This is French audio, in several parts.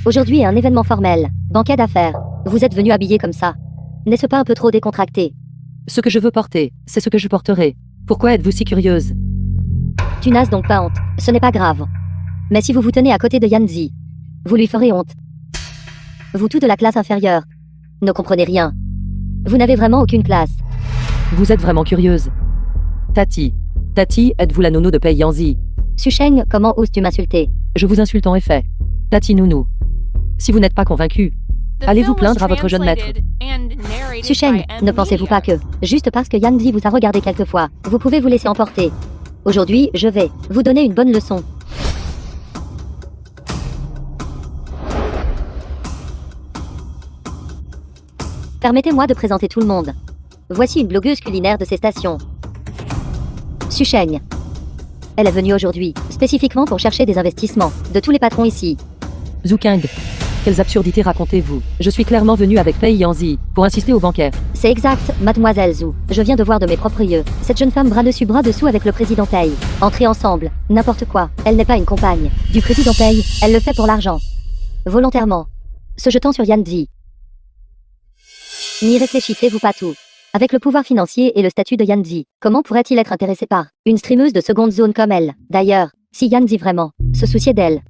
Aujourd'hui est un événement formel, banquet d'affaires. Vous êtes venu habillé comme ça. N'est-ce pas un peu trop décontracté? Ce que je veux porter, c'est ce que je porterai. Pourquoi êtes-vous si curieuse? Tu n'as donc pas honte, ce n'est pas grave. Mais si vous vous tenez à côté de Yanzi, vous lui ferez honte. Vous tous de la classe inférieure ne comprenez rien. Vous n'avez vraiment aucune classe. Vous êtes vraiment curieuse. Tati, êtes-vous la nounou de Pei Yanzi? Susheng, comment oses-tu m'insulter? Je vous insulte en effet. Tati nounou. Si vous n'êtes pas convaincu, allez vous plaindre à votre jeune maître. Susheng, ne pensez-vous pas que, juste parce que Yanzi vous a regardé quelquefois, vous pouvez vous laisser emporter? Aujourd'hui, je vais vous donner une bonne leçon. Permettez-moi de présenter tout le monde. Voici une blogueuse culinaire de ces stations. Susheng. Elle est venue aujourd'hui, spécifiquement pour chercher des investissements, de tous les patrons ici. Zhu Kang, quelles absurdités racontez-vous? Je suis clairement venu avec Pei Yanzi, pour assister au banquet. C'est exact, mademoiselle Zhu. Je viens de voir de mes propres yeux, cette jeune femme bras dessus bras dessous avec le président Pei. Entrer ensemble, n'importe quoi, elle n'est pas une compagne du président Pei, elle le fait pour l'argent. Volontairement. Se jetant sur Yanzi. N'y réfléchissez-vous pas tout. Avec le pouvoir financier et le statut de Yanzi, comment pourrait-il être intéressé par une streameuse de seconde zone comme elle? D'ailleurs, si Yanzi vraiment se souciait d'elle,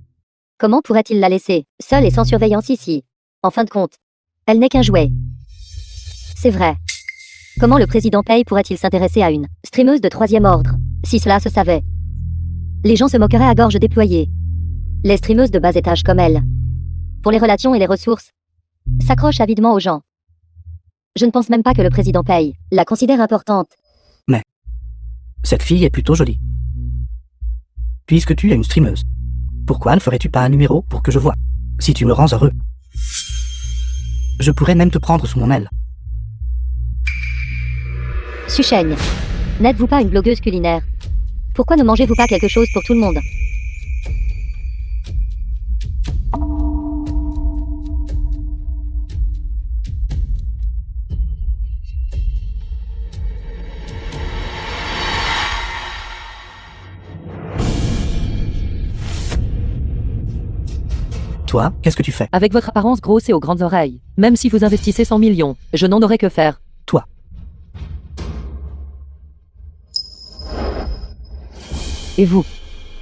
comment pourrait-il la laisser seule et sans surveillance ici? En fin de compte, elle n'est qu'un jouet. C'est vrai. Comment le président Pei pourrait-il s'intéresser à une streameuse de troisième ordre? Si cela se savait, les gens se moqueraient à gorge déployée. Les streameuses de bas étage comme elle, pour les relations et les ressources, s'accrochent avidement aux gens. Je ne pense même pas que le président Pei la considère importante. Mais cette fille est plutôt jolie. Puisque tu es une streameuse, pourquoi ne ferais-tu pas un numéro pour que je voie? Si tu me rends heureux, je pourrais même te prendre sous mon aile. Susheng, n'êtes-vous pas une blogueuse culinaire? Pourquoi ne mangez-vous pas quelque chose pour tout le monde? Toi, qu'est-ce que tu fais? Avec votre apparence grosse et aux grandes oreilles, même si vous investissez 100 millions, je n'en aurais que faire. Toi. Et vous?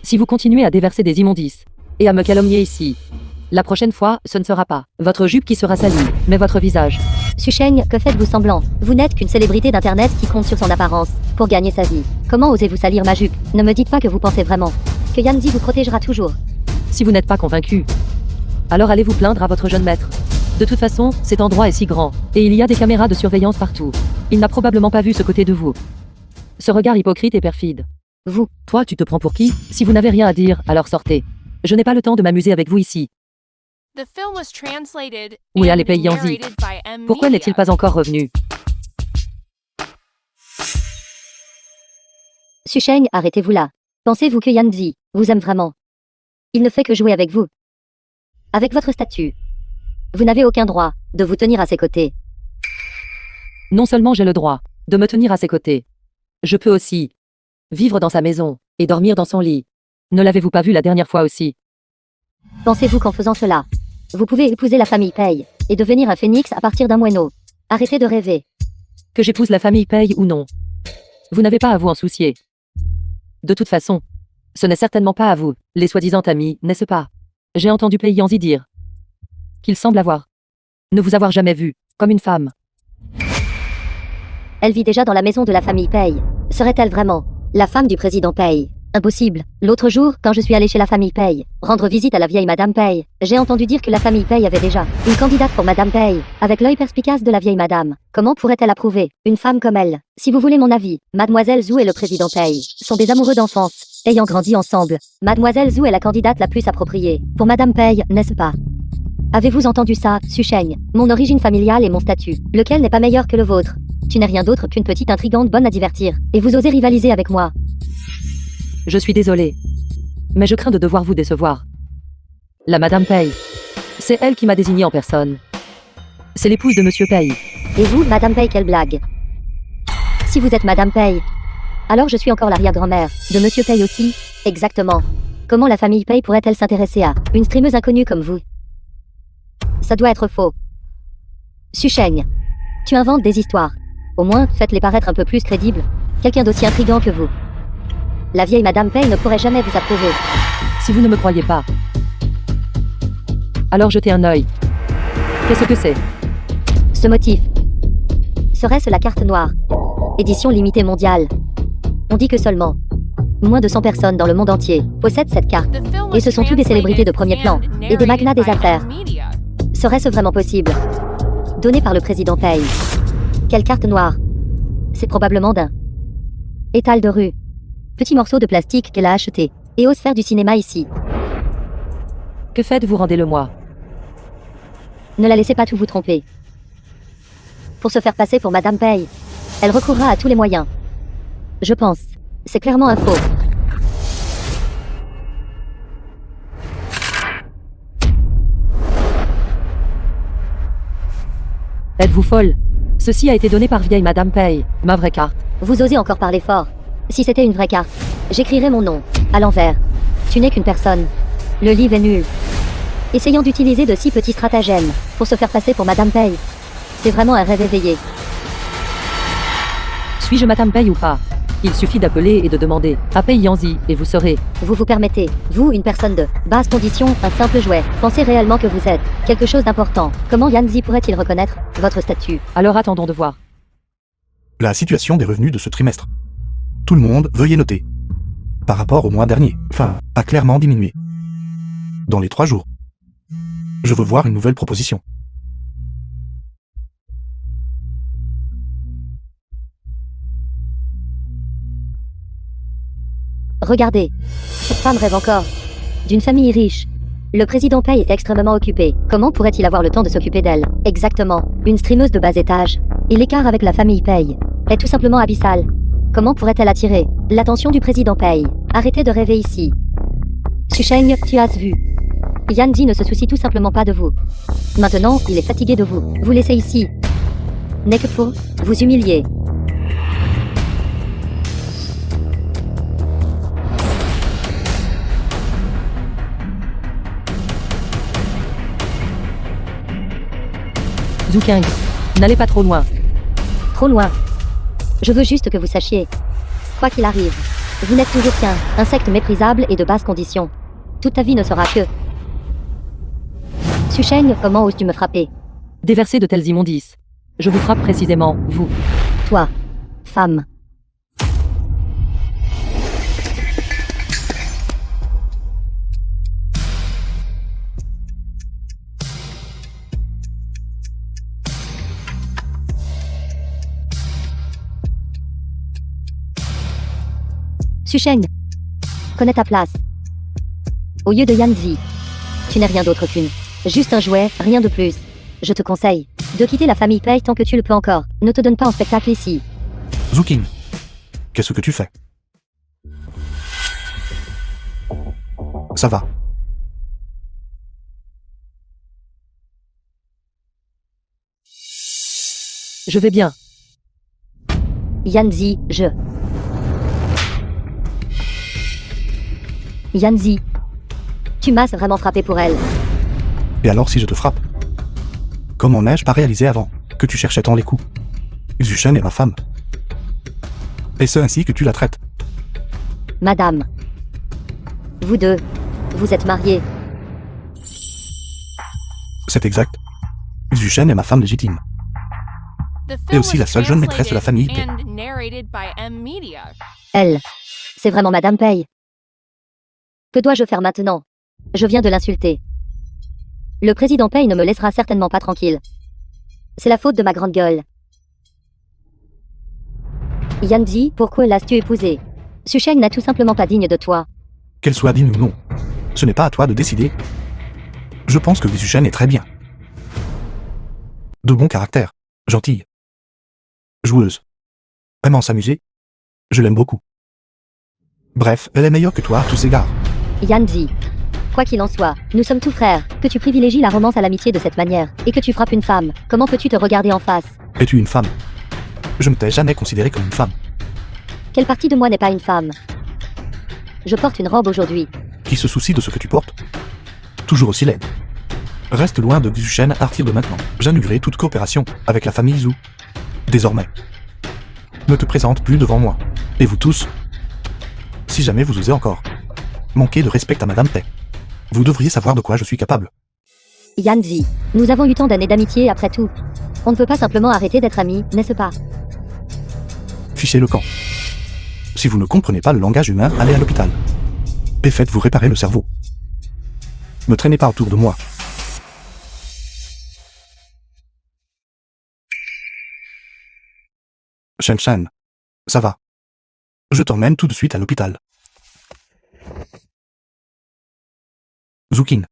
Si vous continuez à déverser des immondices, et à me calomnier ici, la prochaine fois, ce ne sera pas votre jupe qui sera salie, mais votre visage. Susheng, que faites-vous semblant? Vous n'êtes qu'une célébrité d'internet qui compte sur son apparence, pour gagner sa vie. Comment osez-vous salir ma jupe? Ne me dites pas que vous pensez vraiment que Yanzi vous protégera toujours. Si vous n'êtes pas convaincu, alors allez vous plaindre à votre jeune maître. De toute façon, cet endroit est si grand, et il y a des caméras de surveillance partout. Il n'a probablement pas vu ce côté de vous. Ce regard hypocrite et perfide. Vous. Toi, tu te prends pour qui? Si vous n'avez rien à dire, alors sortez. Je n'ai pas le temps de m'amuser avec vous ici. Où est allé Pei Yanzi? Pourquoi n'est-il pas encore revenu? Susheng, arrêtez-vous là. Pensez-vous que Yanzi vous aime vraiment? Il ne fait que jouer avec vous. Avec votre statut, vous n'avez aucun droit de vous tenir à ses côtés. Non seulement j'ai le droit de me tenir à ses côtés, je peux aussi vivre dans sa maison et dormir dans son lit. Ne l'avez-vous pas vu la dernière fois aussi? Pensez-vous qu'en faisant cela, vous pouvez épouser la famille Pei et devenir un phénix à partir d'un moineau? Arrêtez de rêver. Que j'épouse la famille Pei ou non, vous n'avez pas à vous en soucier. De toute façon, ce n'est certainement pas à vous, les soi-disant amis, n'est-ce pas? J'ai entendu Pei Yanzi dire qu'il semble ne vous avoir jamais vu, comme une femme. Elle vit déjà dans la maison de la famille Pei. Serait-elle vraiment la femme du président Pei? Impossible. L'autre jour, quand je suis allée chez la famille Pei, rendre visite à la vieille Madame Pei, j'ai entendu dire que la famille Pei avait déjà une candidate pour Madame Pei, avec l'œil perspicace de la vieille Madame. Comment pourrait-elle approuver une femme comme elle? Si vous voulez mon avis, Mademoiselle Zhu et le président Pei sont des amoureux d'enfance, ayant grandi ensemble. Mademoiselle Zhu est la candidate la plus appropriée pour Madame Pei, n'est-ce pas? Avez-vous entendu ça, Susheng? Mon origine familiale et mon statut, lequel n'est pas meilleur que le vôtre. Tu n'es rien d'autre qu'une petite intrigante bonne à divertir, et vous osez rivaliser avec moi. Je suis désolée, mais je crains de devoir vous décevoir. La Madame Pei, c'est elle qui m'a désignée en personne. C'est l'épouse de Monsieur Pei. Et vous, Madame Pei, quelle blague? Si vous êtes Madame Pei, alors je suis encore l'arrière-grand-mère de Monsieur Pei aussi. Exactement. Comment la famille Pei pourrait-elle s'intéresser à une streameuse inconnue comme vous? Ça doit être faux. Susheng, tu inventes des histoires. Au moins, faites-les paraître un peu plus crédibles. Quelqu'un d'aussi intriguant que vous. La vieille Madame Pei ne pourrait jamais vous approuver. Si vous ne me croyez pas, alors jetez un œil. Qu'est-ce que c'est? Ce motif. Serait-ce la carte noire? Édition limitée mondiale. On dit que seulement moins de 100 personnes dans le monde entier possèdent cette carte. Et ce sont tous des célébrités de premier plan et des magnats des affaires. Serait-ce vraiment possible? Donné par le président Pei. Quelle carte noire? C'est probablement d'un étal de rue. Petit morceau de plastique qu'elle a acheté et ose faire du cinéma ici. Que faites-vous? Rendez-le-moi. Ne la laissez pas tout vous tromper. Pour se faire passer pour Madame Pei, elle recourra à tous les moyens. Je pense. C'est clairement un faux. Êtes-vous folle? Ceci a été donné par vieille Madame Pei, ma vraie carte. Vous osez encore parler fort. Si c'était une vraie carte, j'écrirais mon nom, à l'envers. Tu n'es qu'une personne. Le livre est nul. Essayant d'utiliser de si petits stratagèmes pour se faire passer pour Madame Pei. C'est vraiment un rêve éveillé. Suis-je Madame Pei ou pas? Il suffit d'appeler et de demander à Pei Yanzi et vous saurez. Vous vous permettez, vous, une personne de basse condition, un simple jouet, pensez réellement que vous êtes quelque chose d'important. Comment Yanzi pourrait-il reconnaître votre statut? Alors attendons de voir. La situation des revenus de ce trimestre. Tout le monde, veuillez noter. Par rapport au mois dernier, a clairement diminué. Dans les 3 jours. Je veux voir une nouvelle proposition. Regardez. Cette femme rêve encore d'une famille riche. Le président Pei est extrêmement occupé. Comment pourrait-il avoir le temps de s'occuper d'elle? Exactement. Une streameuse de bas étage. Et l'écart avec la famille Pei est tout simplement abyssal. Comment pourrait-elle attirer l'attention du président Pei? Arrêtez de rêver ici. Susheng, tu as vu. Yanzi ne se soucie tout simplement pas de vous. Maintenant, il est fatigué de vous. Vous laissez ici. N'est que pour vous humilier. Zhu Qing, n'allez pas trop loin. Trop loin. Je veux juste que vous sachiez. Quoi qu'il arrive, vous n'êtes toujours qu'un insecte méprisable et de basse condition. Toute ta vie ne sera que... Susheng, comment oses-tu me frapper? Déversez de telles immondices. Je vous frappe précisément, vous. Toi, femme. Susheng, connais ta place. Au lieu de Yanzi, tu n'es rien d'autre qu'une. Juste un jouet, rien de plus. Je te conseille de quitter la famille Pei tant que tu le peux encore. Ne te donne pas en spectacle ici. Zhu Qing, qu'est-ce que tu fais? Ça va. Je vais bien. Yanzi, Yanzi, tu m'as vraiment frappé pour elle. Et alors si je te frappe? Comment n'ai-je pas réalisé avant que tu cherchais tant les coups? Zuchen est ma femme. Et c'est ainsi que tu la traites. Madame. Vous deux, vous êtes mariés. C'est exact. Zuchen est ma femme légitime. Et aussi la seule jeune maîtresse de la famille Pei. Elle, c'est vraiment Madame Pei. Que dois-je faire maintenant? Je viens de l'insulter. Le président Pei ne me laissera certainement pas tranquille. C'est la faute de ma grande gueule. Yanzi, pourquoi l'as-tu épousée? Susheng n'est tout simplement pas digne de toi. Qu'elle soit digne ou non, ce n'est pas à toi de décider. Je pense que Zuchen est très bien. De bon caractère, gentille. Joueuse. Vraiment s'amuser. Je l'aime beaucoup. Bref, elle est meilleure que toi à tous égards. Yanzi. Quoi qu'il en soit, nous sommes tous frères. Que tu privilégies la romance à l'amitié de cette manière, et que tu frappes une femme, comment peux-tu te regarder en face? Es-tu une femme? Je ne t'ai jamais considérée comme une femme. Quelle partie de moi n'est pas une femme? Je porte une robe aujourd'hui. Qui se soucie de ce que tu portes? Toujours aussi laide. Reste loin de Xuchen à partir de maintenant. J'annulerai toute coopération avec la famille Zhu. Désormais, ne te présente plus devant moi. Et vous tous, si jamais vous osez encore manquer de respect à Madame Pei, vous devriez savoir de quoi je suis capable. Yanzi, nous avons eu tant d'années d'amitié après tout. On ne peut pas simplement arrêter d'être amis, n'est-ce pas? Fichez le camp. Si vous ne comprenez pas le langage humain, allez à l'hôpital. Et faites-vous réparer le cerveau. Ne traînez pas autour de moi. Shen Shen, ça va. Je t'emmène tout de suite à l'hôpital. Zukin,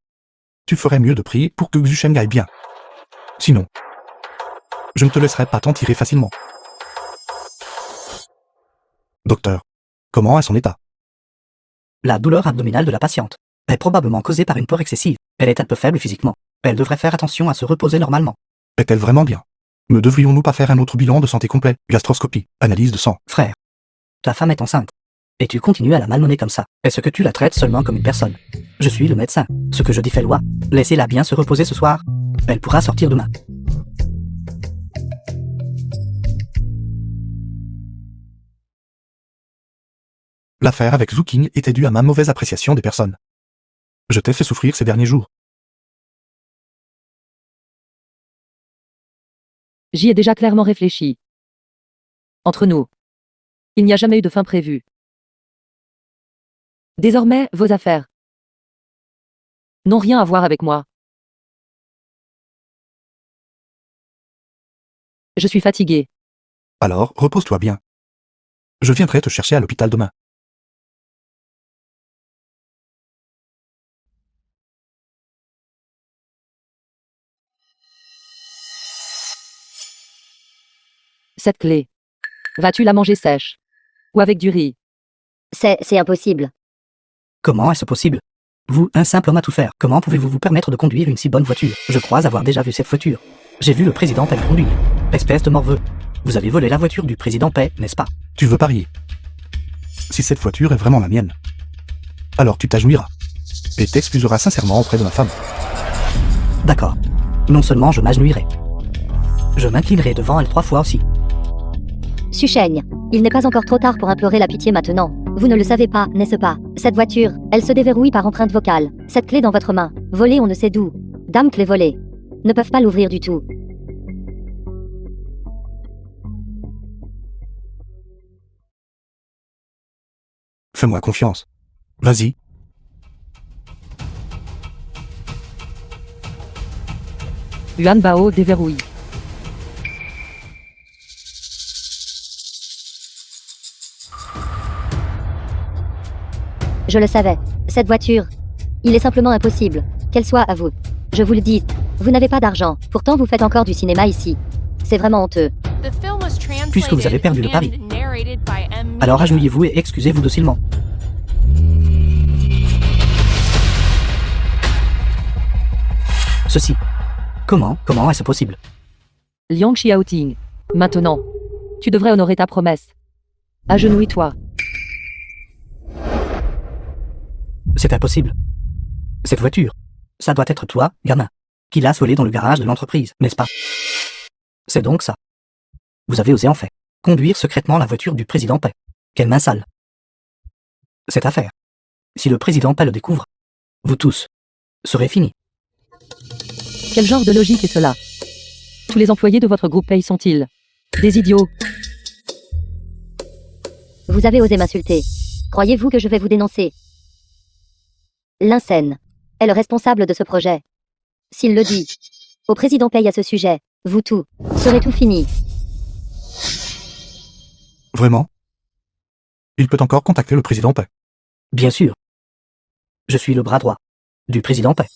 tu ferais mieux de prier pour que Xuchen aille bien. Sinon, je ne te laisserai pas t'en tirer facilement. Docteur, comment est son état? La douleur abdominale de la patiente est probablement causée par une peur excessive. Elle est un peu faible physiquement. Elle devrait faire attention à se reposer normalement. Est-elle vraiment bien? Ne devrions-nous pas faire un autre bilan de santé complet? Gastroscopie, analyse de sang. Frère, ta femme est enceinte. Et tu continues à la malmener comme ça. Est-ce que tu la traites seulement comme une personne? Je suis le médecin. Ce que je dis fait loi. Laissez-la bien se reposer ce soir. Elle pourra sortir demain. L'affaire avec Zuking était due à ma mauvaise appréciation des personnes. Je t'ai fait souffrir ces derniers jours. J'y ai déjà clairement réfléchi. Entre nous, il n'y a jamais eu de fin prévue. Désormais, vos affaires n'ont rien à voir avec moi. Je suis fatigué. Alors, repose-toi bien. Je viendrai te chercher à l'hôpital demain. Cette clé, vas-tu la manger sèche? Ou avec du riz? C'est impossible. Comment est-ce possible? Vous, un simple homme à tout faire, comment pouvez-vous vous permettre de conduire une si bonne voiture? Je crois avoir déjà vu cette voiture. J'ai vu le président Pei conduire. Espèce de morveux. Vous avez volé la voiture du président Pei, n'est-ce pas? Tu veux parier? Si cette voiture est vraiment la mienne, alors tu t'agenouilleras et t'excuseras sincèrement auprès de ma femme. D'accord. Non seulement je m'agenouillerai, je m'inclinerai devant elle 3 fois aussi. Susheng, il n'est pas encore trop tard pour implorer la pitié maintenant. Vous ne le savez pas, n'est-ce pas? Cette voiture, elle se déverrouille par empreinte vocale. Cette clé dans votre main, volée on ne sait d'où. Dame clé volée. Ne peuvent pas l'ouvrir du tout. Fais-moi confiance. Vas-y. Yuan Bao déverrouille. Je le savais. Cette voiture, il est simplement impossible qu'elle soit à vous. Je vous le dis, vous n'avez pas d'argent. Pourtant vous faites encore du cinéma ici. C'est vraiment honteux. Puisque vous avez perdu le pari, alors agenouillez-vous et excusez-vous docilement. Ceci. Comment est-ce possible? Liang Xiaoting. Maintenant, tu devrais honorer ta promesse. Agenouille-toi. C'est impossible. Cette voiture, ça doit être toi, gamin, qui l'as volée dans le garage de l'entreprise, n'est-ce pas? C'est donc ça. Vous avez osé en fait conduire secrètement la voiture du président Pei. Quelle main sale. Cette affaire, si le président Pei le découvre, vous tous serez finis. Quel genre de logique est cela? Tous les employés de votre groupe Pei sont-ils des idiots? Vous avez osé m'insulter. Croyez-vous que je vais vous dénoncer? L'insène est le responsable de ce projet. S'il le dit au président Pei à ce sujet, vous tous serez tout fini. Vraiment? Il peut encore contacter le président Pei. Bien sûr. Je suis le bras droit du président Pei.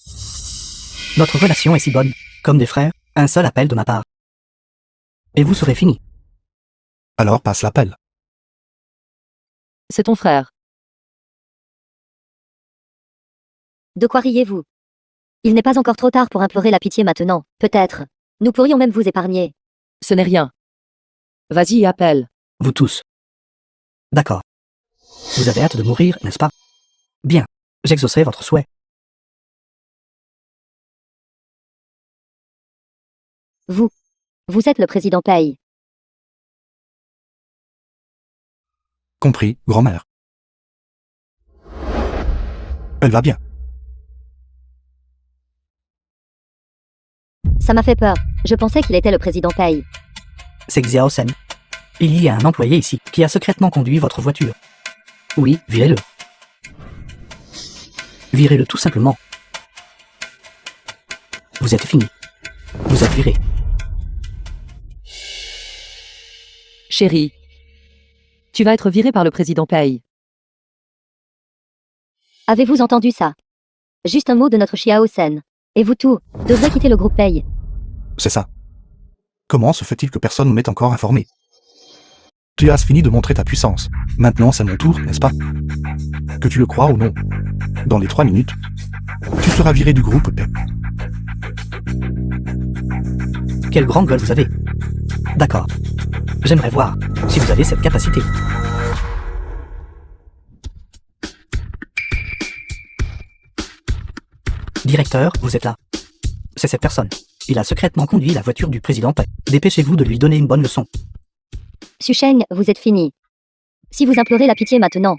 Notre relation est si bonne, comme des frères, un seul appel de ma part. Et vous serez finis. Alors passe l'appel. C'est ton frère. De quoi riez-vous? Il n'est pas encore trop tard pour implorer la pitié maintenant. Peut-être. Nous pourrions même vous épargner. Ce n'est rien. Vas-y et appelle. Vous tous. D'accord. Vous avez hâte de mourir, n'est-ce pas? Bien, j'exaucerai votre souhait. Vous. Vous êtes le président Paye. Compris, grand-mère. Elle va bien. Ça m'a fait peur. Je pensais qu'il était le président Paye. C'est Xiao Sen. Il y a un employé ici qui a secrètement conduit votre voiture. Oui, virez-le. Virez-le tout simplement. Vous êtes fini. Vous êtes viré. Chérie. Tu vas être viré par le président Paye. Avez-vous entendu ça? Juste un mot de notre Xiao Sen. Et vous tous, devrez quitter le groupe Paye. C'est ça. Comment se fait-il que personne ne m'ait encore informé? Tu as fini de montrer ta puissance. Maintenant, c'est mon tour, n'est-ce pas? Que tu le crois ou non, dans les 3 minutes, tu seras viré du groupe Paix. Quelle grande gueule vous avez. D'accord. J'aimerais voir si vous avez cette capacité. Directeur, vous êtes là. C'est cette personne. Il a secrètement conduit la voiture du président Paix. Dépêchez-vous de lui donner une bonne leçon. Susheng, vous êtes fini. Si vous implorez la pitié maintenant,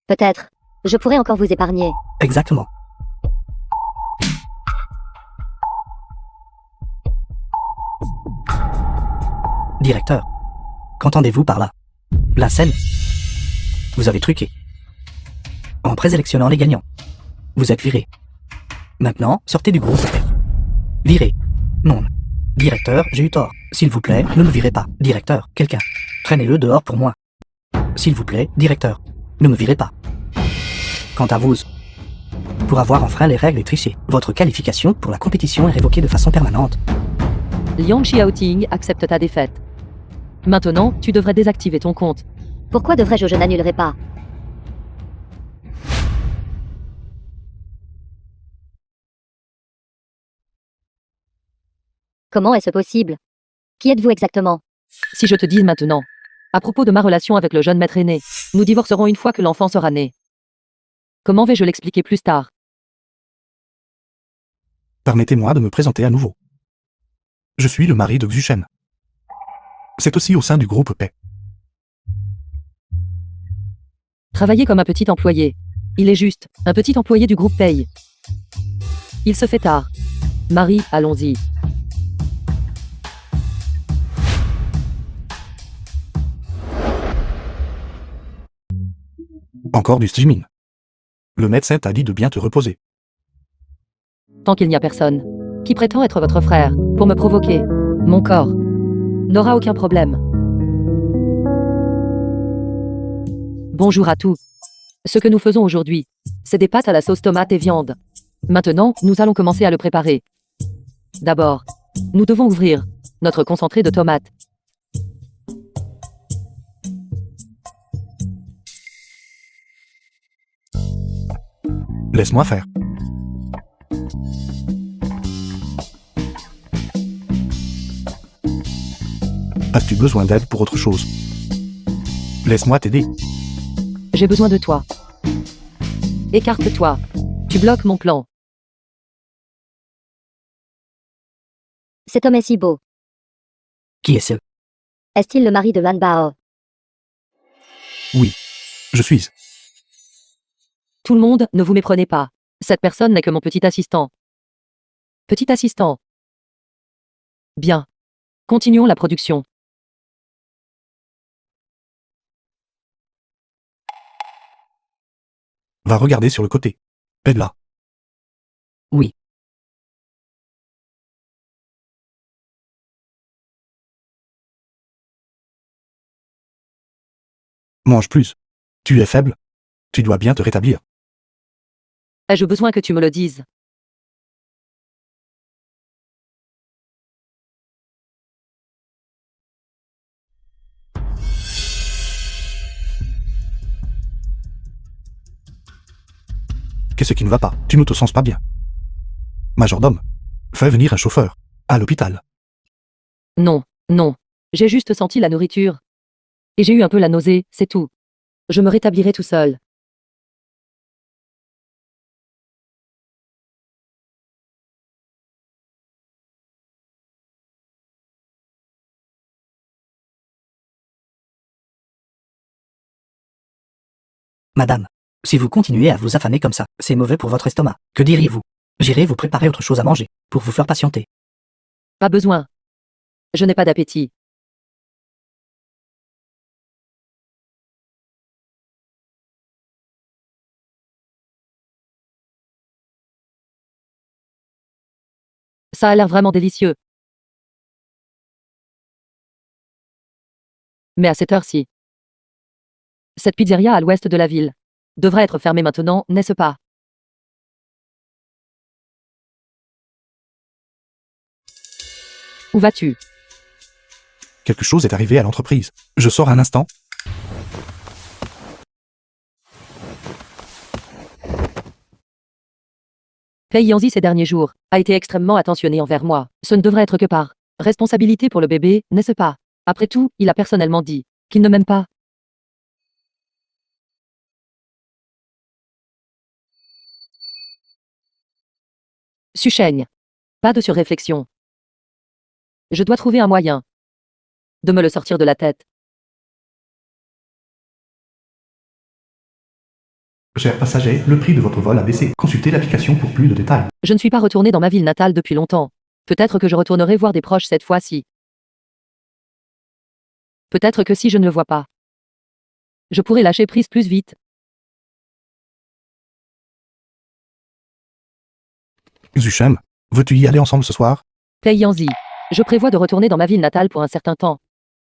peut-être, je pourrais encore vous épargner. Exactement. Directeur, qu'entendez-vous par là? La scène? Vous avez truqué. En présélectionnant les gagnants. Vous êtes viré. Maintenant, sortez du groupe. Viré. Non. Directeur, j'ai eu tort. S'il vous plaît, ne me virez pas. Directeur, quelqu'un. Traînez-le dehors pour moi. S'il vous plaît, directeur, ne me virez pas. Quant à vous, pour avoir enfreint les règles et triché, votre qualification pour la compétition est révoquée de façon permanente. Liang Xiaoting accepte ta défaite. Maintenant, tu devrais désactiver ton compte. Pourquoi devrais-je? Je n'annulerai pas. Comment est-ce possible? Qui êtes-vous exactement? Si je te dis maintenant, à propos de ma relation avec le jeune maître aîné, nous divorcerons une fois que l'enfant sera né. Comment vais-je l'expliquer plus tard? Permettez-moi de me présenter à nouveau. Je suis le mari de Xuchen. C'est aussi au sein du groupe Paix. Travailler comme un petit employé. Il est juste, un petit employé du groupe Paye. Il se fait tard. Marie, allons-y. Encore du streaming. Le médecin t'a dit de bien te reposer. Tant qu'il n'y a personne qui prétend être votre frère, pour me provoquer, mon corps n'aura aucun problème. Bonjour à tous. Ce que nous faisons aujourd'hui, c'est des pâtes à la sauce tomate et viande. Maintenant, nous allons commencer à le préparer. D'abord, nous devons ouvrir notre concentré de tomates. Laisse-moi faire. As-tu besoin d'aide pour autre chose? Laisse-moi t'aider. J'ai besoin de toi. Écarte-toi. Tu bloques mon plan. Cet homme est si beau. Qui est ce? Est-il le mari de Lan Bao? Oui. Je suis. Tout le monde, ne vous méprenez pas. Cette personne n'est que mon petit assistant. Petit assistant. Bien. Continuons la production. Va regarder sur le côté. Aide-la. Oui. Mange plus. Tu es faible. Tu dois bien te rétablir. Ai-je besoin que tu me le dises? Qu'est-ce qui ne va pas? Tu ne te sens pas bien. Majordome, fais venir un chauffeur. À l'hôpital. Non, non. J'ai juste senti la nourriture. Et j'ai eu un peu la nausée, c'est tout. Je me rétablirai tout seul. Madame, si vous continuez à vous affamer comme ça, c'est mauvais pour votre estomac. Que diriez-vous? J'irai vous préparer autre chose à manger, pour vous faire patienter. Pas besoin. Je n'ai pas d'appétit. Ça a l'air vraiment délicieux. Mais à cette heure-ci. Cette pizzeria à l'ouest de la ville devrait être fermée maintenant, n'est-ce pas? Où vas-tu? Quelque chose est arrivé à l'entreprise. Je sors un instant. Pei Yanzi ces derniers jours a été extrêmement attentionné envers moi. Ce ne devrait être que par responsabilité pour le bébé, n'est-ce pas? Après tout, il a personnellement dit qu'il ne m'aime pas. Suchaigne. Pas de surréflexion. Je dois trouver un moyen de me le sortir de la tête. Chers passagers, le prix de votre vol a baissé. Consultez l'application pour plus de détails. Je ne suis pas retourné dans ma ville natale depuis longtemps. Peut-être que je retournerai voir des proches cette fois-ci. Peut-être que si je ne le vois pas, je pourrai lâcher prise plus vite. Zuchem, veux-tu y aller ensemble ce soir? Pei Yanzi. Je prévois de retourner dans ma ville natale pour un certain temps.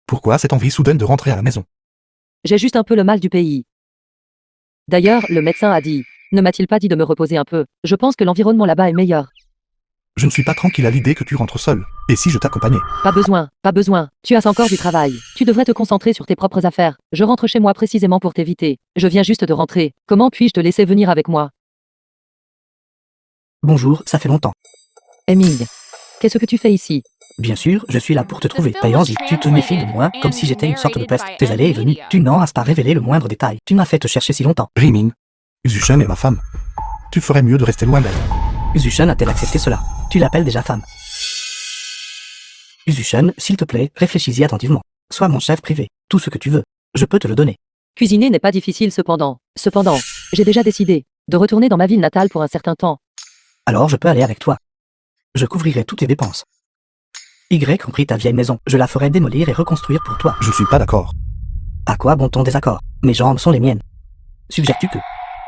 Pourquoi cette envie soudaine de rentrer à la maison? J'ai juste un peu le mal du pays. D'ailleurs, le médecin a dit, ne m'a-t-il pas dit de me reposer un peu? Je pense que l'environnement là-bas est meilleur. Je ne suis pas tranquille à l'idée que tu rentres seul. Et si je t'accompagnais? Pas besoin, pas besoin. Tu as encore du travail. Tu devrais te concentrer sur tes propres affaires. Je rentre chez moi précisément pour t'éviter. Je viens juste de rentrer. Comment puis-je te laisser venir avec moi? Bonjour, ça fait longtemps. Heming, qu'est-ce que tu fais ici? Bien sûr, je suis là pour te trouver. Payanzi, tu te méfies de moi comme si j'étais une sorte de peste. Tes allées et venues, tu n'en as pas révélé le moindre détail. Tu m'as fait te chercher si longtemps. Rimin. Zuchem est ma femme. Tu ferais mieux de rester loin d'elle. Zuchen a-t-elle accepté cela? Tu l'appelles déjà femme. Zuchen, s'il te plaît, réfléchis-y attentivement. Sois mon chef privé. Tout ce que tu veux. Je peux te le donner. Cuisiner n'est pas difficile cependant. Cependant, j'ai déjà décidé de retourner dans ma ville natale pour un certain temps. Alors je peux aller avec toi. Je couvrirai toutes tes dépenses. Y compris ta vieille maison. Je la ferai démolir et reconstruire pour toi. Je ne suis pas d'accord. À quoi bon ton désaccord? Mes jambes sont les miennes. Suggères-tu que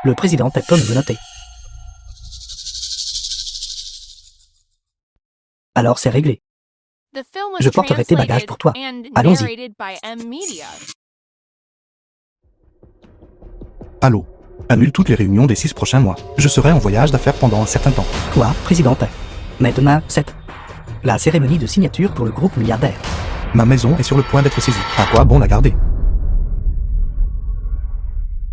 le président peut me menotter? Alors c'est réglé. Je porterai tes bagages pour toi. Allons-y. Allô. Annule toutes les réunions des 6 prochains mois. Je serai en voyage d'affaires pendant un certain temps. Quoi, président Paix? Mais demain, c'est la cérémonie de signature pour le groupe milliardaire. Ma maison est sur le point d'être saisie. À quoi bon la garder?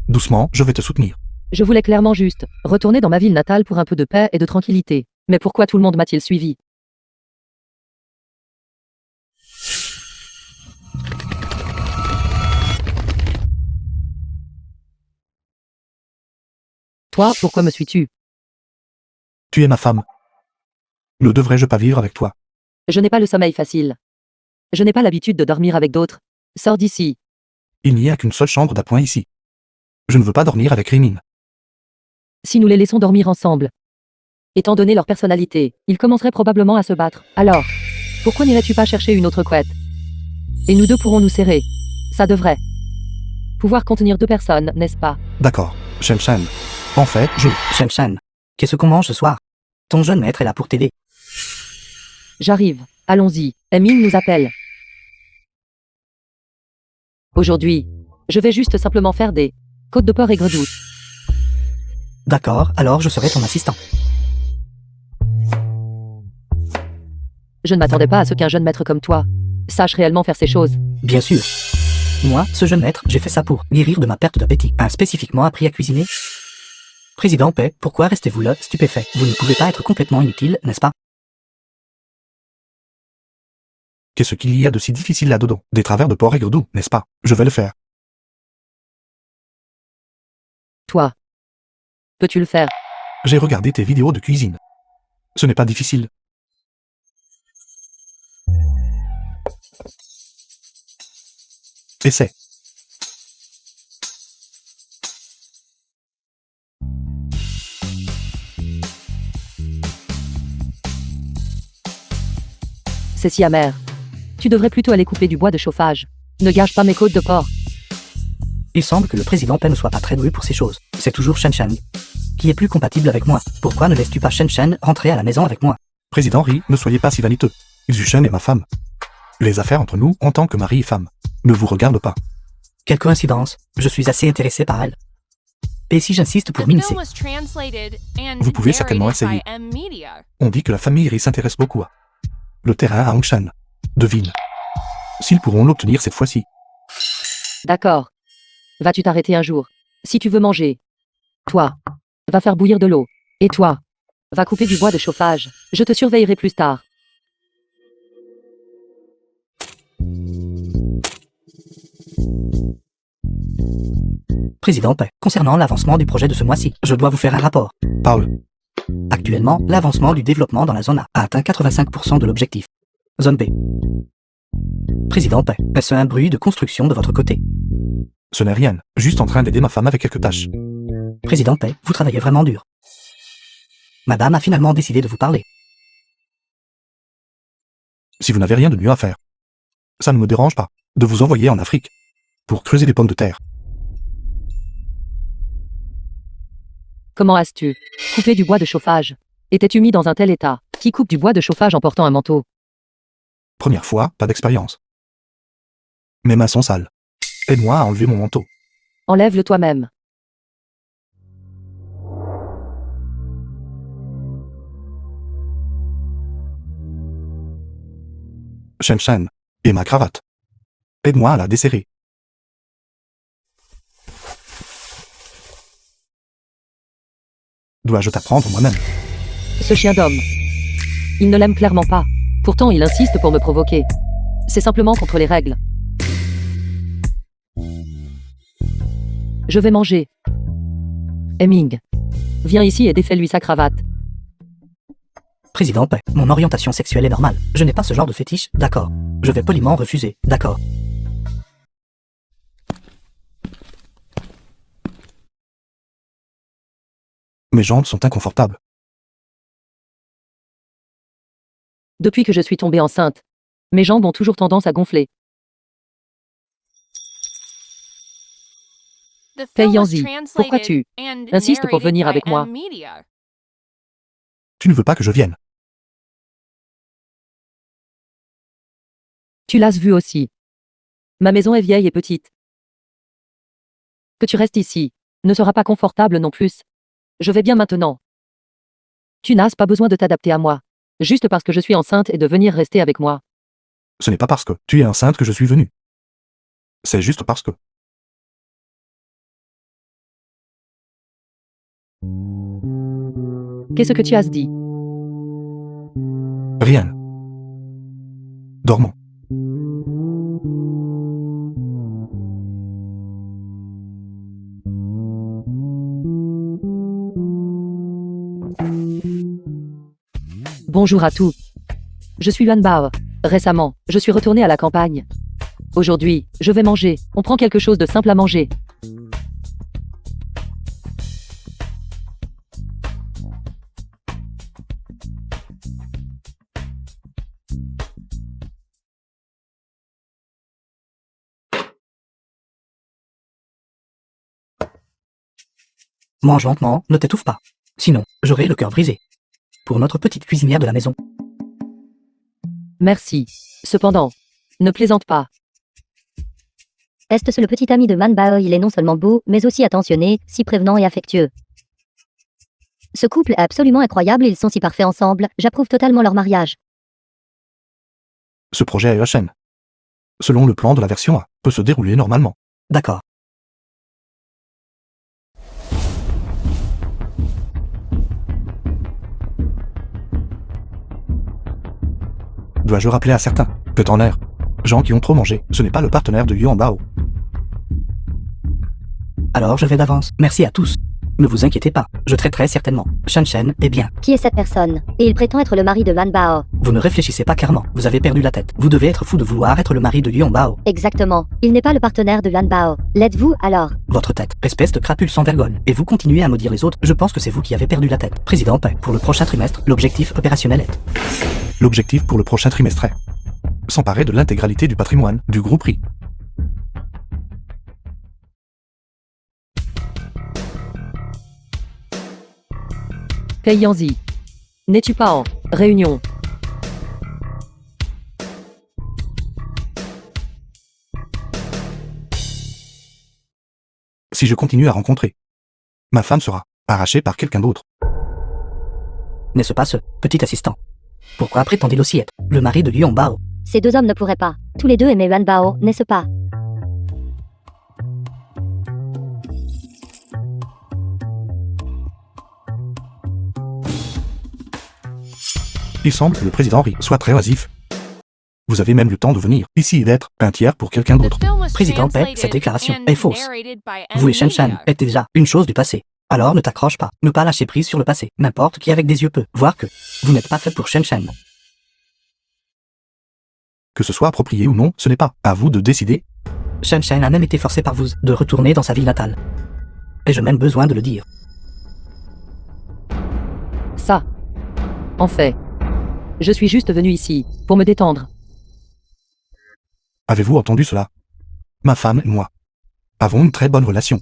Doucement, je vais te soutenir. Je voulais clairement juste retourner dans ma ville natale pour un peu de paix et de tranquillité. Mais pourquoi tout le monde m'a-t-il suivi? Toi, pourquoi me suis-tu? Tu es ma femme. Ne devrais-je pas vivre avec toi? Je n'ai pas le sommeil facile. Je n'ai pas l'habitude de dormir avec d'autres. Sors d'ici. Il n'y a qu'une seule chambre d'appoint ici. Je ne veux pas dormir avec Rimin. Si nous les laissons dormir ensemble, étant donné leur personnalité, ils commenceraient probablement à se battre. Alors, pourquoi n'irais-tu pas chercher une autre couette? Et nous deux pourrons nous serrer. Ça devrait pouvoir contenir 2 personnes, n'est-ce pas? D'accord, Shen. En fait, Shen, qu'est-ce qu'on mange ce soir? Ton jeune maître est là pour t'aider. J'arrive. Allons-y. Emile nous appelle. Aujourd'hui, je vais juste simplement faire des côtes de porc aigre douce. D'accord, alors je serai ton assistant. Je ne m'attendais pas à ce qu'un jeune maître comme toi sache réellement faire ces choses. Bien sûr. Moi, ce jeune maître, j'ai fait ça pour guérir de ma perte d'appétit. Spécifiquement appris à cuisiner. Président Paix, pourquoi restez-vous là, stupéfait? Vous ne pouvez pas être complètement inutile, n'est-ce pas? Qu'est-ce qu'il y a de si difficile là-dedans? Des travers de porc aigre doux, n'est-ce pas? Je vais le faire. Toi, peux-tu le faire? J'ai regardé tes vidéos de cuisine. Ce n'est pas difficile. Essaie. C'est si amer. Tu devrais plutôt aller couper du bois de chauffage. Ne gâche pas mes côtes de porc. Il semble que le président Pei ne soit pas très doué pour ces choses. C'est toujours Shen Shen qui est plus compatible avec moi. Pourquoi ne laisses-tu pas Shen Shen rentrer à la maison avec moi? Président Ri, ne soyez pas si vaniteux. Xushen est ma femme. Les affaires entre nous, en tant que mari et femme, ne vous regardent pas. Quelle coïncidence. Je suis assez intéressé par elle. Et si j'insiste pour m'initier? Vous pouvez certainement essayer. On dit que la famille Ri s'intéresse beaucoup à le terrain à Hongshan. Devine. S'ils pourront l'obtenir cette fois-ci. D'accord. Vas-tu t'arrêter un jour? Si tu veux manger. Toi. Va faire bouillir de l'eau. Et toi. Va couper du bois de chauffage. Je te surveillerai plus tard. Président Pei, concernant l'avancement du projet de ce mois-ci, je dois vous faire un rapport. Parle. Actuellement, l'avancement du développement dans la zone A a atteint 85% de l'objectif. Zone B. Président Pei, est-ce un bruit de construction de votre côté? Ce n'est rien. Juste en train d'aider ma femme avec quelques tâches. Président Pei, vous travaillez vraiment dur. Madame a finalement décidé de vous parler. Si vous n'avez rien de mieux à faire, ça ne me dérange pas de vous envoyer en Afrique pour creuser les pommes de terre. Comment as-tu coupé du bois de chauffage? Étais-tu mis dans un tel état? Qui coupe du bois de chauffage en portant un manteau? Première fois, pas d'expérience. Mes mains sont sales. Aide-moi à enlever mon manteau. Enlève-le toi-même. Shen Shen. Et ma cravate. Aide-moi à la desserrer. Dois-je t'apprendre moi-même? Ce chien d'homme. Il ne l'aime clairement pas. Pourtant, il insiste pour me provoquer. C'est simplement contre les règles. Je vais manger. Hemming. Viens ici et défais-lui sa cravate. Président Pei, mon orientation sexuelle est normale. Je n'ai pas ce genre de fétiche, d'accord. Je vais poliment refuser, d'accord. Mes jambes sont inconfortables. Depuis que je suis tombée enceinte, mes jambes ont toujours tendance à gonfler. Pei Yanzi, pourquoi tu insistes pour venir avec moi? Tu ne veux pas que je vienne. Tu l'as vu aussi. Ma maison est vieille et petite. Que tu restes ici ne sera pas confortable non plus. Je vais bien maintenant. Tu n'as pas besoin de t'adapter à moi. Juste parce que je suis enceinte et de venir rester avec moi. Ce n'est pas parce que tu es enceinte que je suis venu. C'est juste parce que... Qu'est-ce que tu as dit? Rien. Dormons. Bonjour à tous. Je suis Yuan Bao. Récemment, je suis retournée à la campagne. Aujourd'hui, je vais manger. On prend quelque chose de simple à manger. Mange lentement, ne t'étouffe pas. Sinon, j'aurai le cœur brisé. Pour notre petite cuisinière de la maison. Merci. Cependant, ne plaisante pas. Est-ce le petit ami de Man Bao? Il est non seulement beau, mais aussi attentionné, si prévenant et affectueux. Ce couple est absolument incroyable et ils sont si parfaits ensemble, j'approuve totalement leur mariage. Ce projet EHN, selon le plan de la version A, peut se dérouler normalement. D'accord. Dois-je rappeler à certains que t'en l'air, gens qui ont trop mangé, ce n'est pas le partenaire de Yuan Bao. Alors je vais d'avance. Merci à tous. Ne vous inquiétez pas, je traiterai certainement. Shen Shen est bien. Qui est cette personne? Et il prétend être le mari de Man Bao. Vous ne réfléchissez pas clairement, vous avez perdu la tête. Vous devez être fou de vouloir être le mari de Yuan Bao. Exactement. Il n'est pas le partenaire de Man Bao. L'êtes-vous alors? Votre tête, espèce de crapule sans vergogne. Et vous continuez à maudire les autres, je pense que c'est vous qui avez perdu la tête. Président Pei, pour le prochain trimestre, l'objectif opérationnel est... L'objectif pour le prochain trimestre est s'emparer de l'intégralité du patrimoine du groupe RI. Pei Yanzi. N'es-tu pas en réunion? Si je continue à rencontrer, ma femme sera arrachée par quelqu'un d'autre. N'est-ce pas ce petit assistant? Pourquoi prétendait-il aussi être le mari de Yuan Bao? Ces deux hommes ne pourraient pas. Tous les deux aimaient Yuan Bao, n'est-ce pas? Il semble que le président RI soit très oisif. Vous avez même le temps de venir ici et d'être un tiers pour quelqu'un d'autre. Président Pei, cette déclaration est fausse. Vous et Shen Shen êtes déjà une chose du passé. Alors ne t'accroche pas, ne pas lâcher prise sur le passé. N'importe qui avec des yeux peut voir que vous n'êtes pas fait pour Shen Shen. Que ce soit approprié ou non, ce n'est pas à vous de décider. Shen Shen a même été forcé par vous de retourner dans sa ville natale. Ai-je même besoin de le dire? Ça. En fait. Je suis juste venu ici, pour me détendre. Avez-vous entendu cela? Ma femme et moi avons une très bonne relation.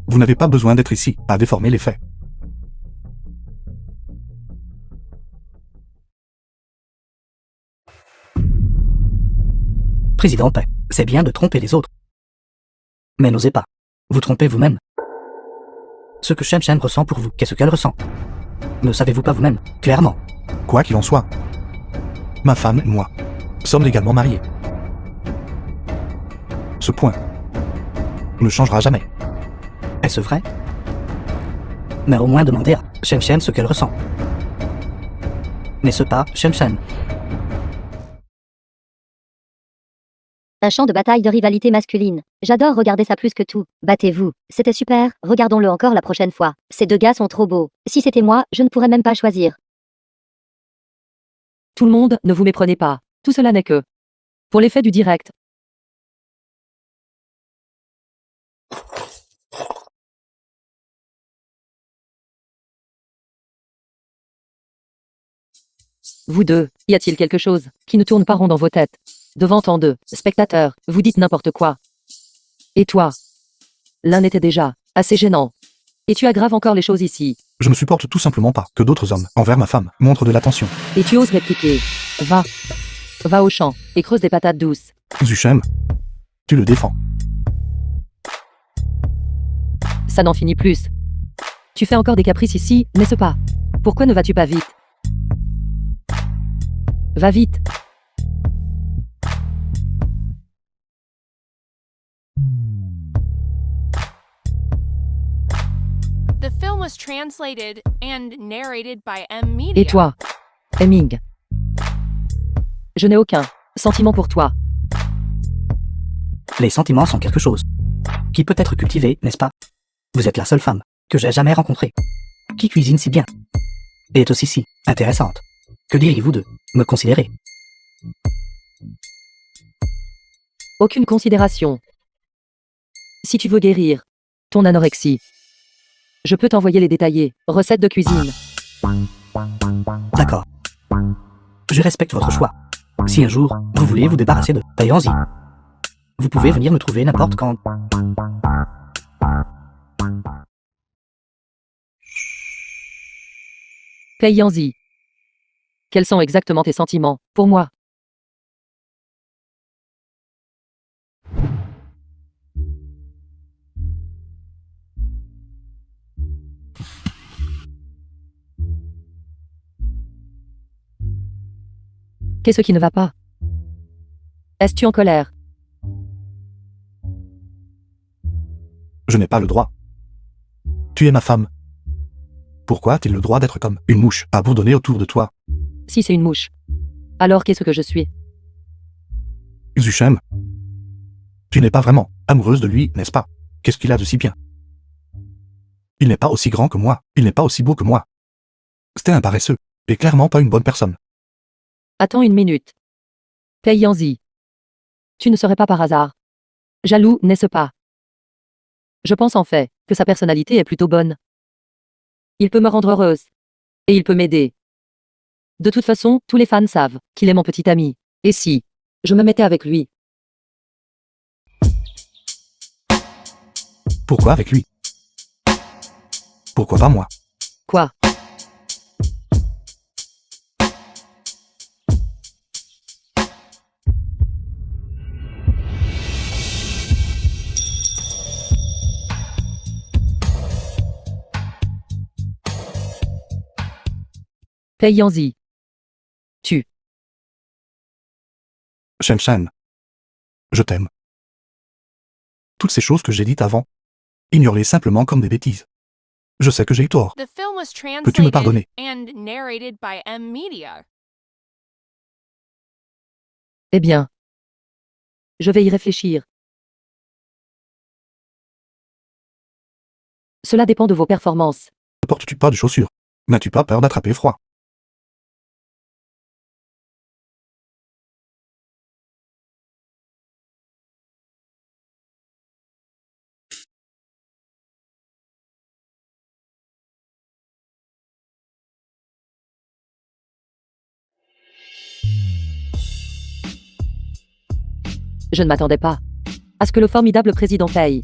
Vous n'avez pas besoin d'être ici à déformer les faits. Président Pei, c'est bien de tromper les autres. Mais n'osez pas. Vous trompez vous-même. Ce que Shen Shen ressent pour vous, qu'est-ce qu'elle ressent? Ne savez-vous pas vous-même, clairement? Quoi qu'il en soit, ma femme et moi sommes légalement mariés. Ce point ne changera jamais. Est-ce vrai? Mais au moins demandez à Shen Shen ce qu'elle ressent. N'est-ce pas, Shen Shen? Un champ de bataille de rivalité masculine. J'adore regarder ça plus que tout. Battez-vous. C'était super, regardons-le encore la prochaine fois. Ces deux gars sont trop beaux. Si c'était moi, je ne pourrais même pas choisir. Tout le monde, ne vous méprenez pas. Tout cela n'est que pour l'effet du direct. Vous deux, y a-t-il quelque chose qui ne tourne pas rond dans vos têtes? Devant tant de spectateurs, vous dites n'importe quoi. Et toi? L'un était déjà assez gênant. Et tu aggraves encore les choses ici. Je ne supporte tout simplement pas que d'autres hommes, envers ma femme, montrent de l'attention. Et tu oses répliquer. Va. Va au champ et creuse des patates douces. Zuchem, tu le défends. Ça n'en finit plus. Tu fais encore des caprices ici, n'est-ce pas? Pourquoi ne vas-tu pas vite? Va vite. The film was translated and narrated by M Media. Et toi, Hemming? Je n'ai aucun sentiment pour toi. Les sentiments sont quelque chose qui peut être cultivé, n'est-ce pas? Vous êtes la seule femme que j'ai jamais rencontrée qui cuisine si bien et est aussi si intéressante. Que diriez-vous de me considérer? Aucune considération. Si tu veux guérir ton anorexie, je peux t'envoyer les détaillés recettes de cuisine. D'accord. Je respecte votre choix. Si un jour, vous voulez vous débarrasser de Pei Yanzi, vous pouvez venir me trouver n'importe quand. Pei Yanzi. Quels sont exactement tes sentiments pour moi? Qu'est-ce qui ne va pas? Es-tu en colère? Je n'ai pas le droit. Tu es ma femme. Pourquoi as-tu le droit d'être comme une mouche à bourdonner autour de toi? Si c'est une mouche, alors qu'est-ce que je suis? Zuchem, tu n'es pas vraiment amoureuse de lui, n'est-ce pas? Qu'est-ce qu'il a de si bien? Il n'est pas aussi grand que moi, il n'est pas aussi beau que moi. C'était un paresseux, et clairement pas une bonne personne. Attends une minute. Pei Yanzi. Tu ne serais pas par hasard jaloux, n'est-ce pas? Je pense en fait que sa personnalité est plutôt bonne. Il peut me rendre heureuse. Et il peut m'aider. De toute façon, tous les fans savent qu'il est mon petit ami. Et si Je me mettais avec lui. Pourquoi avec lui? Pourquoi pas moi? Quoi? Pei Yanzi. Tu. Shen Shen. Je t'aime. Toutes ces choses que j'ai dites avant, ignore-les simplement comme des bêtises. Je sais que j'ai eu tort. The film was Peux-tu me translated pardonner? and narrated by M Media. Eh bien. Je vais y réfléchir. Cela dépend de vos performances. Ne portes-tu pas de chaussures? N'as-tu pas peur d'attraper froid? Je ne m'attendais pas à ce que le formidable président Pei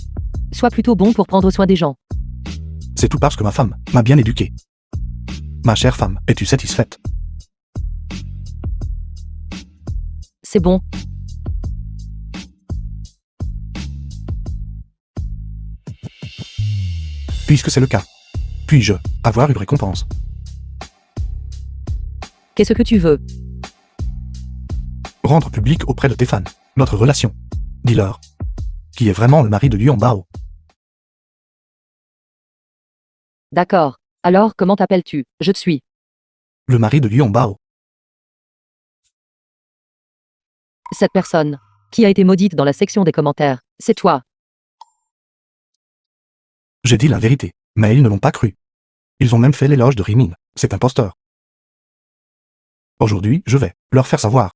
soit plutôt bon pour prendre soin des gens. C'est tout parce que ma femme m'a bien éduqué. Ma chère femme, es-tu satisfaite? C'est bon. Puisque c'est le cas, puis-je avoir une récompense? Qu'est-ce que tu veux? Rendre public auprès de tes fans notre relation. Dis-leur. Qui est vraiment le mari de Yuan Bao? D'accord. Alors, comment t'appelles-tu? Je te suis. Le mari de Yuan Bao. Cette personne qui a été maudite dans la section des commentaires, c'est toi. J'ai dit la vérité, mais ils ne l'ont pas cru. Ils ont même fait l'éloge de Rimin, cet imposteur. Aujourd'hui, je vais leur faire savoir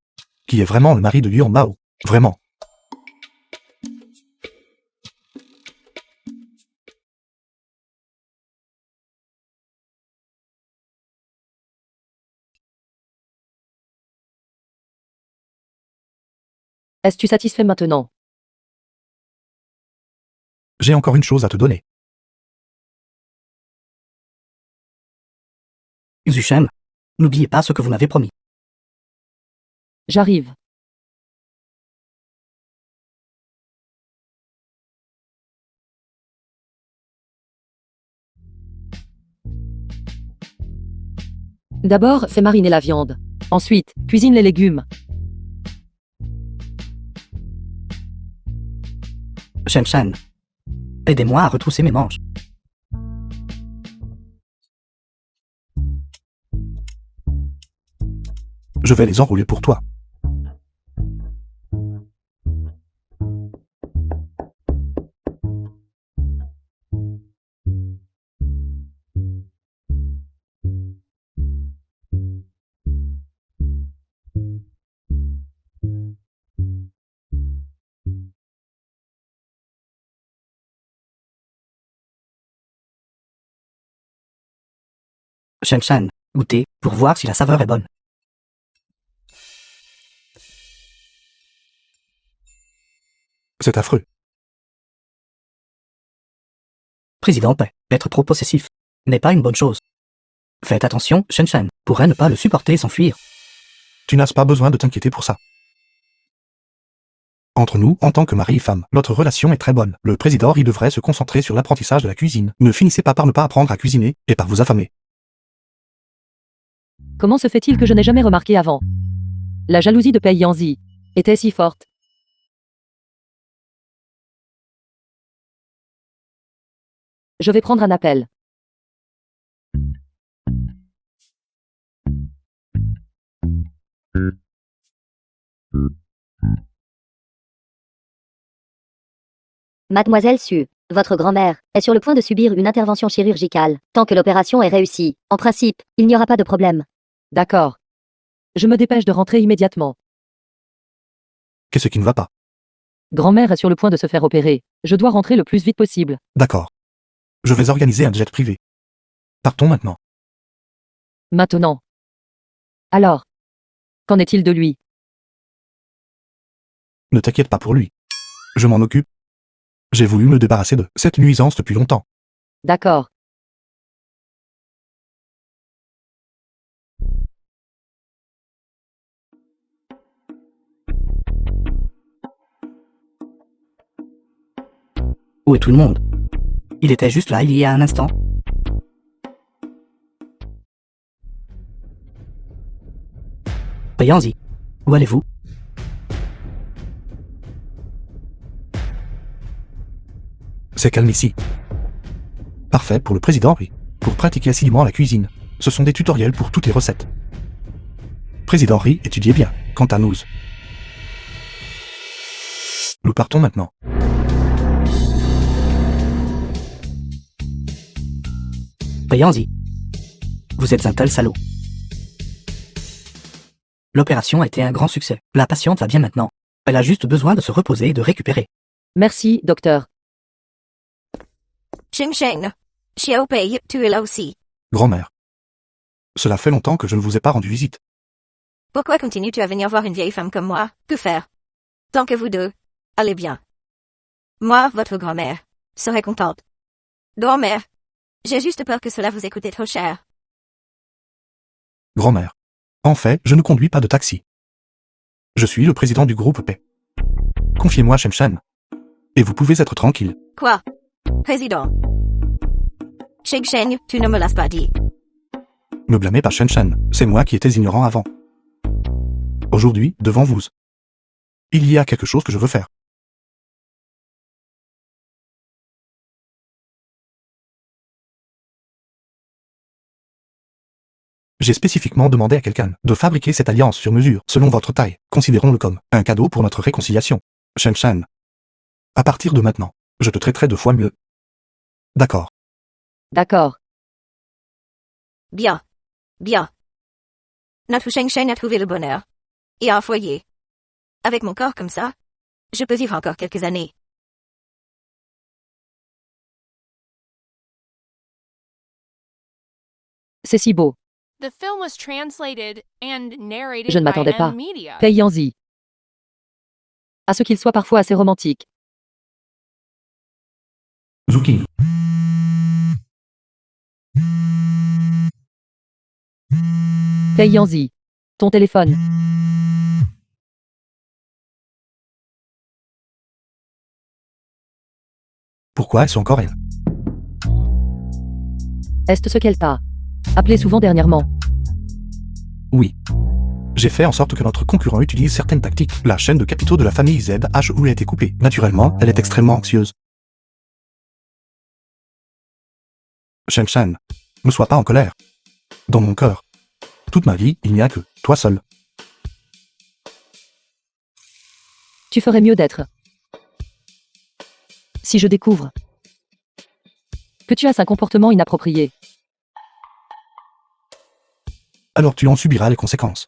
qui est vraiment le mari de Yuan Bao. Vraiment. Es-tu satisfait maintenant? J'ai encore une chose à te donner. Zuchen, n'oubliez pas ce que vous m'avez promis. J'arrive. D'abord, fais mariner la viande. Ensuite, cuisine les légumes. Shen Shen, aidez-moi à retrousser mes manches. Je vais les enrouler pour toi. Shen Shen, goûtez pour voir si la saveur est bonne. C'est affreux. Président Pei, être trop possessif n'est pas une bonne chose. Faites attention, Shen Shen pourrait ne pas le supporter et s'enfuir. Tu n'as pas besoin de t'inquiéter pour ça. Entre nous, en tant que mari et femme, notre relation est très bonne. Le président y devrait se concentrer sur l'apprentissage de la cuisine. Ne finissez pas par ne pas apprendre à cuisiner et par vous affamer. Comment se fait-il que je n'ai jamais remarqué avant? La jalousie de Pei Yanzi était si forte. Je vais prendre un appel. Mademoiselle Su, votre grand-mère, est sur le point de subir une intervention chirurgicale. Tant que l'opération est réussie, en principe, il n'y aura pas de problème. D'accord. Je me dépêche de rentrer immédiatement. Qu'est-ce qui ne va pas? Grand-mère est sur le point de se faire opérer. Je dois rentrer le plus vite possible. D'accord. Je vais organiser un jet privé. Partons maintenant. Maintenant. Alors. Qu'en est-il de lui? Ne t'inquiète pas pour lui. Je m'en occupe. J'ai voulu me débarrasser de cette nuisance depuis longtemps. D'accord. Où est tout le monde? Il était juste là il y a un instant. Payanzi, où allez-vous? C'est calme ici. Parfait pour le président Henry. Pour pratiquer assidûment la cuisine. Ce sont des tutoriels pour toutes les recettes. Président Henry, étudiez bien. Quant à nous. Nous partons maintenant. Payanzi, vous êtes un tel salaud. L'opération a été un grand succès. La patiente va bien maintenant. Elle a juste besoin de se reposer et de récupérer. Merci, docteur. Ching Sheng. Xiao Pei tu es là aussi. Grand-mère. Cela fait longtemps que je ne vous ai pas rendu visite. Pourquoi continues-tu à venir voir une vieille femme comme moi? Que faire? Tant que vous deux, allez bien. Moi, votre grand-mère, serai contente. Grand-mère, j'ai juste peur que cela vous coûte trop cher. Grand-mère. En fait, je ne conduis pas de taxi. Je suis le président du groupe Paix. Confiez-moi Shen Shen. Et vous pouvez être tranquille. Quoi? Président. Ching Sheng, tu ne me l'as pas dit. Ne blâmez pas Shen Shen. C'est moi qui étais ignorant avant. Aujourd'hui, devant vous. Il y a quelque chose que je veux faire. J'ai spécifiquement demandé à quelqu'un de fabriquer cette alliance sur mesure, selon votre taille. Considérons-le comme un cadeau pour notre réconciliation. Shen Shen. À partir de maintenant, je te traiterai 2 fois mieux. D'accord. D'accord. Bien. Bien. Notre Cheng Sheng a trouvé le bonheur. Et un foyer. Avec mon corps comme ça, je peux vivre encore quelques années. C'est si beau. The film was translated and narrated Je ne by m'attendais pas. M Media. Pei Yanzi. À ce qu'il soit parfois assez romantique. Zuki. Pei Yanzi. Ton téléphone. Pourquoi est-ce encore elle? Est-ce ce qu'elle t'a appelé souvent dernièrement? Oui. J'ai fait en sorte que notre concurrent utilise certaines tactiques. La chaîne de capitaux de la famille ZH où elle a été coupée. Naturellement, elle est extrêmement anxieuse. Shen Shen, ne sois pas en colère. Dans mon cœur, toute ma vie, il n'y a que toi seul. Tu ferais mieux d'être. Si je découvre que tu as un comportement inapproprié, Alors tu en subiras les conséquences.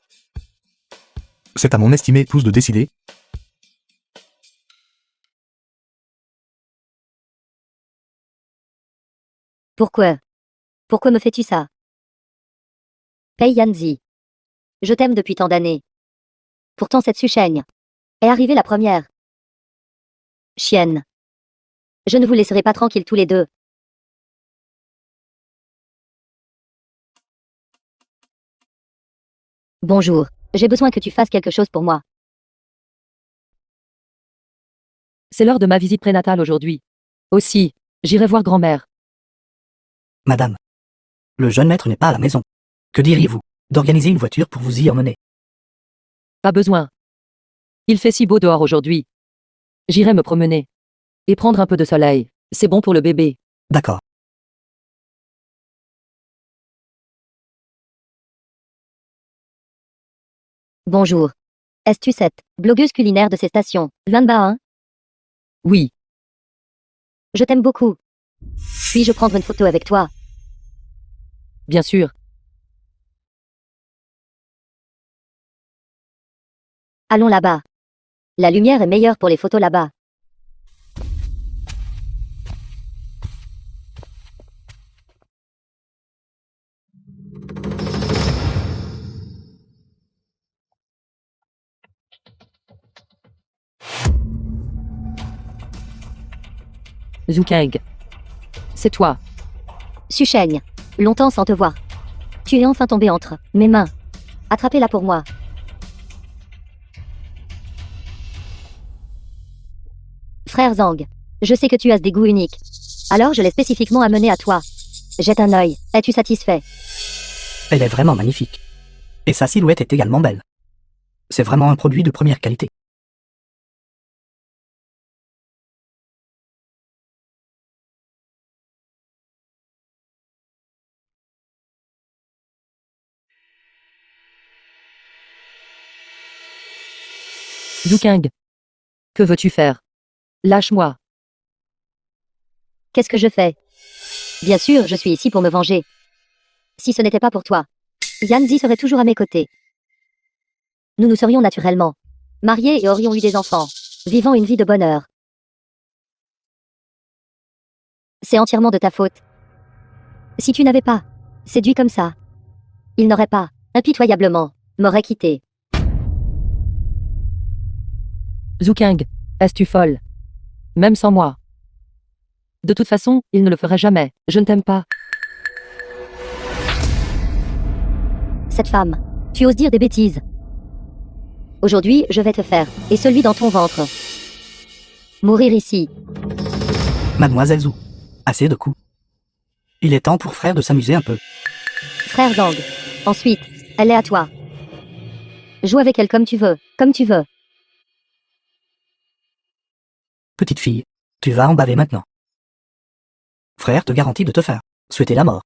C'est à mon estimée épouse de décider. Pourquoi? Pourquoi me fais-tu ça? Pei Yanzi. Je t'aime depuis tant d'années. Pourtant cette Sucheng est arrivée la première. Chienne. Je ne vous laisserai pas tranquilles tous les deux. Bonjour. J'ai besoin que tu fasses quelque chose pour moi. c'est l'heure de ma visite prénatale aujourd'hui. Aussi, j'irai voir grand-mère. Madame. Le jeune maître n'est pas à la maison. Que diriez-vous d'organiser une voiture pour vous y emmener? Pas besoin. Il fait si beau dehors aujourd'hui. J'irai me promener. Et prendre un peu de soleil. C'est bon pour le bébé. D'accord. Bonjour. Es-tu cette blogueuse culinaire de ces stations, Luanba 1? Oui, Je t'aime beaucoup. Puis-je prendre une photo avec toi? bien sûr. Allons là-bas. La lumière est meilleure pour les photos là-bas. Zhu Kang. C'est toi. Susheng. Longtemps sans te voir. Tu es enfin tombé entre mes mains. Attrapez-la pour moi. Frère Zhang. Je sais que tu as ce dégoût unique. Alors je l'ai spécifiquement amené à toi. Jette un œil. Es-tu satisfait? Elle est vraiment magnifique. Et sa silhouette est également belle. C'est vraiment un produit de première qualité. Zhu Kang. Que veux-tu faire? Lâche-moi. Qu'est-ce que je fais? Bien sûr, je suis ici pour me venger. Si ce n'était pas pour toi, Yan Zi serait toujours à mes côtés. Nous nous serions naturellement mariés et aurions eu des enfants, vivant une vie de bonheur. C'est entièrement de ta faute. Si tu n'avais pas séduit comme ça, il n'aurait pas, impitoyablement, m'aurait quitté. Zhu Kang. Es-tu folle? Même sans moi. De toute façon, il ne le ferait jamais. Je ne t'aime pas. Cette femme, tu oses dire des bêtises. Aujourd'hui, je vais te faire, et celui dans ton ventre. Mourir ici. Mademoiselle Zhu. Assez de coups. Il est temps pour frère de s'amuser un peu. Frère Zhang. Ensuite, elle est à toi. Joue avec elle comme tu veux, comme tu veux. Petite fille, tu vas en baver maintenant. Frère te garantit de te faire souhaiter la mort.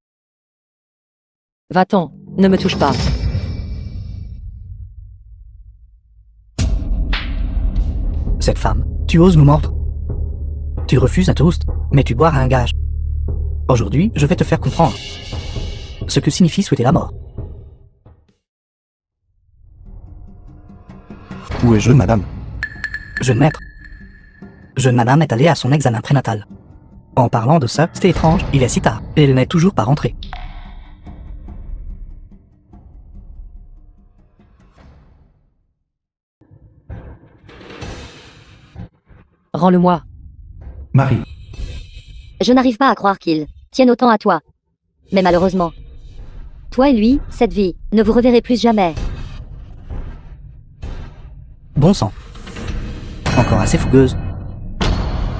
Va-t'en. Ne me touche pas. Cette femme, tu oses nous mordre. Tu refuses un toast, mais tu boiras un gage. Aujourd'hui, je vais te faire comprendre ce que signifie souhaiter la mort. Où est jeune madame? Jeune maître. Jeune madame est allée à son examen prénatal. En parlant de ça, c'était étrange, il est si tard, et elle n'est toujours pas rentrée. Rends-le-moi. Marie. Je n'arrive pas à croire qu'ils tiennent autant à toi. Mais malheureusement, toi et lui, cette vie, ne vous reverrez plus jamais. Bon sang. Encore assez fougueuse.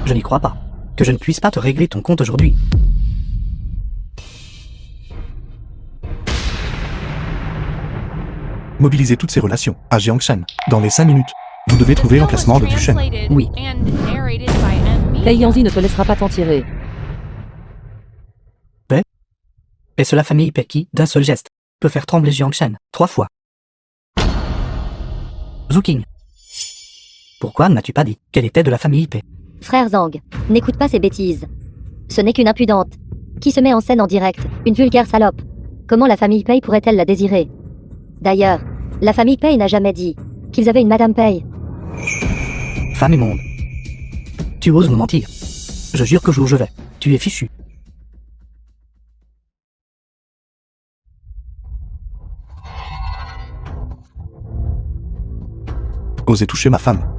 Je n'y crois pas. Que je ne puisse pas te régler ton compte aujourd'hui. Mobilisez toutes ces relations à Jiangshan. Dans les 5 minutes, vous devez trouver l'emplacement de Duchenne. Oui. Pei Yanzi ne te laissera pas t'en tirer. Et c'est la famille Pei qui, d'un seul geste, peut faire trembler Jiangshan 3 fois. Zhu King. Pourquoi n'as-tu pas dit qu'elle était de la famille Pei? Frère Zhang, n'écoute pas ces bêtises. Ce n'est qu'une impudente, qui se met en scène en direct, une vulgaire salope. Comment la famille Pei pourrait-elle la désirer? D'ailleurs, la famille Pei n'a jamais dit qu'ils avaient une Madame Pei. Femme et monde. Tu oses me mentir. Je jure que jour je vais. Tu es fichu. Osez toucher ma femme.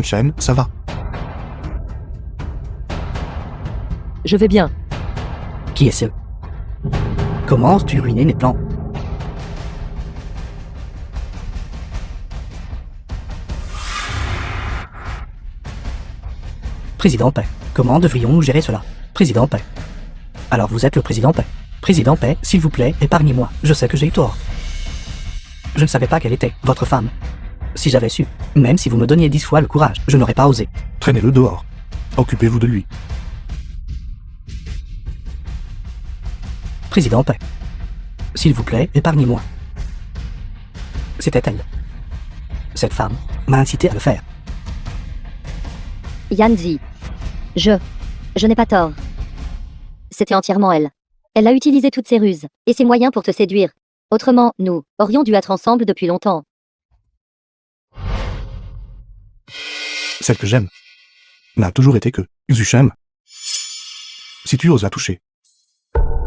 Shen, ça va? Je vais bien. Qui est ce? Comment oses-tu ruiner mes plans? Président Pei, comment devrions-nous gérer cela? Président Pei. Alors vous êtes le président Pei. Président Pei, s'il vous plaît, épargnez-moi. Je sais que j'ai eu tort. Je ne savais pas quelle était votre femme. Si j'avais su, même si vous me donniez 10 fois le courage, je n'aurais pas osé. Traînez-le dehors. Occupez-vous de lui. Président Pei. S'il vous plaît, épargnez-moi. C'était elle. Cette femme m'a incité à le faire. Yan Zi. Je n'ai pas tort. C'était entièrement elle. Elle a utilisé toutes ses ruses et ses moyens pour te séduire. Autrement, nous aurions dû être ensemble depuis longtemps. Celle que j'aime n'a toujours été que Zuchem. Si tu oses la toucher,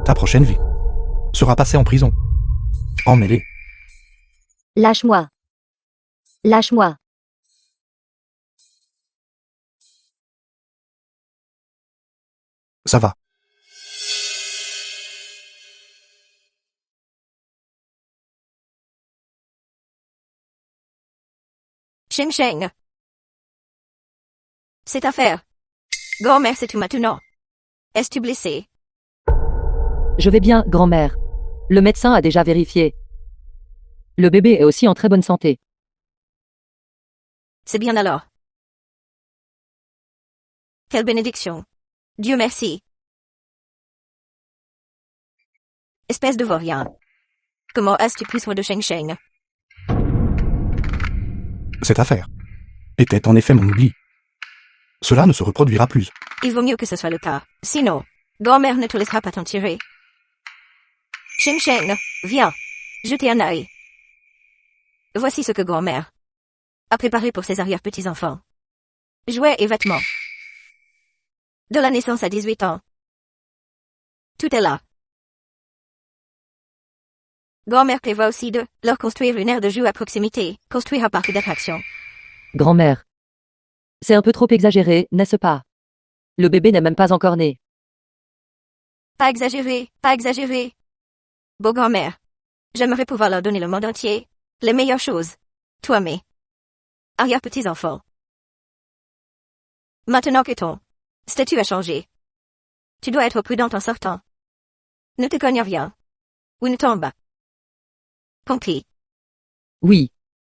ta prochaine vie sera passée en prison. Emmêlée. Lâche-moi. Lâche-moi. Ça va. Sheng Sheng. Cette affaire. Grand-mère, c'est tout maintenant. Es-tu blessé? Je vais bien, grand-mère. Le médecin a déjà vérifié. Le bébé est aussi en très bonne santé. C'est bien alors. Quelle bénédiction. Dieu merci. Espèce de vaurien. Comment est-ce que tu pris soin de Sheng Sheng? Cette affaire était en effet mon oubli. Cela ne se reproduira plus. Il vaut mieux que ce soit le cas. Sinon, grand-mère ne te laissera pas t'en tirer. Sheng Sheng, viens. Jetez un œil. Voici ce que grand-mère a préparé pour ses arrière-petits-enfants. Jouets et vêtements. De la naissance à 18 ans. Tout est là. Grand-mère prévoit aussi de leur construire une aire de jeu à proximité, construire un parc d'attractions. Grand-mère. C'est un peu trop exagéré, n'est-ce pas? Le bébé n'est même pas encore né. Pas exagéré, pas exagéré. Beau grand-mère. J'aimerais pouvoir leur donner le monde entier. Les meilleures choses. Toi, mes arrière-petits-enfants. Maintenant que ton statut a changé, tu dois être prudente en sortant. Ne te cogne rien. Ou ne tombe. Compris. Oui.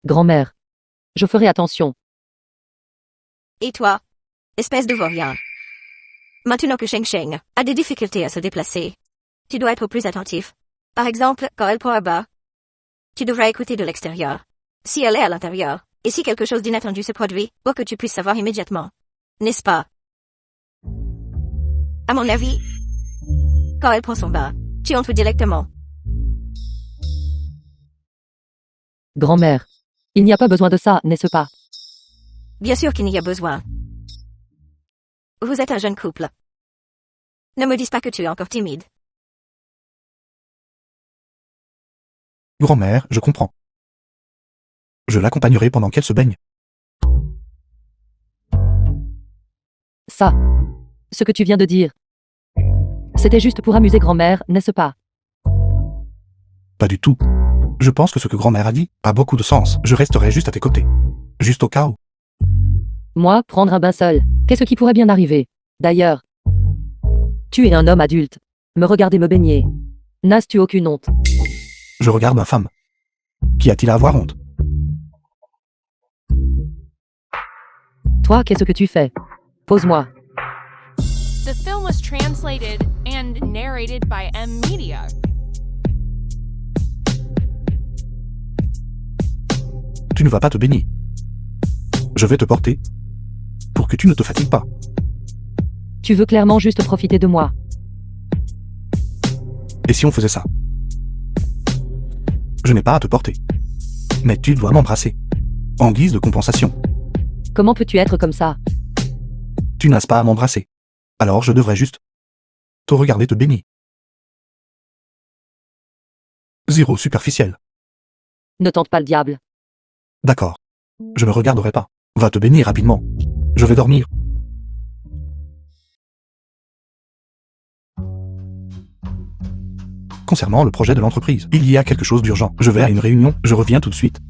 Grand-mère. Je ferai attention. Et toi, espèce de vaurien. Maintenant que Sheng Sheng a des difficultés à se déplacer, tu dois être plus attentif. Par exemple, quand elle prend à bas, tu devras écouter de l'extérieur. Si elle est à l'intérieur, et si quelque chose d'inattendu se produit, pour que tu puisses savoir immédiatement. N'est-ce pas? À mon avis, quand elle prend son bain, tu entres directement. Grand-mère. Il n'y a pas besoin de ça, n'est-ce pas? Bien sûr qu'il n'y a besoin. Vous êtes un jeune couple. Ne me dis pas que tu es encore timide. Grand-mère, je comprends. Je l'accompagnerai pendant qu'elle se baigne. Ça. Ce que tu viens de dire. C'était juste pour amuser grand-mère, n'est-ce pas? Pas du tout. Je pense que ce que grand-mère a dit a beaucoup de sens. Je resterai juste à tes côtés. Juste au cas où. Moi, prendre un bain seul. Qu'est-ce qui pourrait bien arriver? D'ailleurs. Tu es un homme adulte. Me regarder me baigner. N'as-tu aucune honte? Je regarde ma femme. Qu'y a-t-il à avoir honte? Toi, qu'est-ce que tu fais? Pose-moi. The film was translated and narrated by M Media. Tu ne vas pas te baigner. Je vais te porter pour que tu ne te fatigues pas. Tu veux clairement juste profiter de moi. Et si on faisait ça? Je n'ai pas à te porter. Mais tu dois m'embrasser. En guise de compensation. Comment peux-tu être comme ça? Tu n'as pas à m'embrasser. Alors je devrais juste te regarder te baigner. Zéro superficiel. Ne tente pas le diable. D'accord. Je me regarderai pas. Va te baigner rapidement. Je vais dormir. Concernant le projet de l'entreprise, il y a quelque chose d'urgent. Je vais à une réunion, je reviens tout de suite.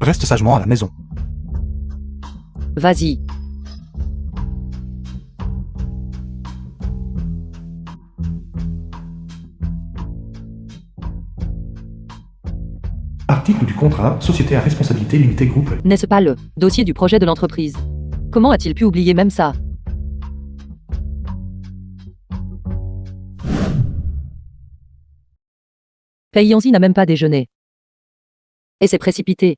Reste sagement à la maison. Vas-y. Article du contrat, société à responsabilité limitée groupe. N'est-ce pas le dossier du projet de l'entreprise? Comment a-t-il pu oublier même ça? Pei-Yanzi n'a même pas déjeuné. Et c'est précipité.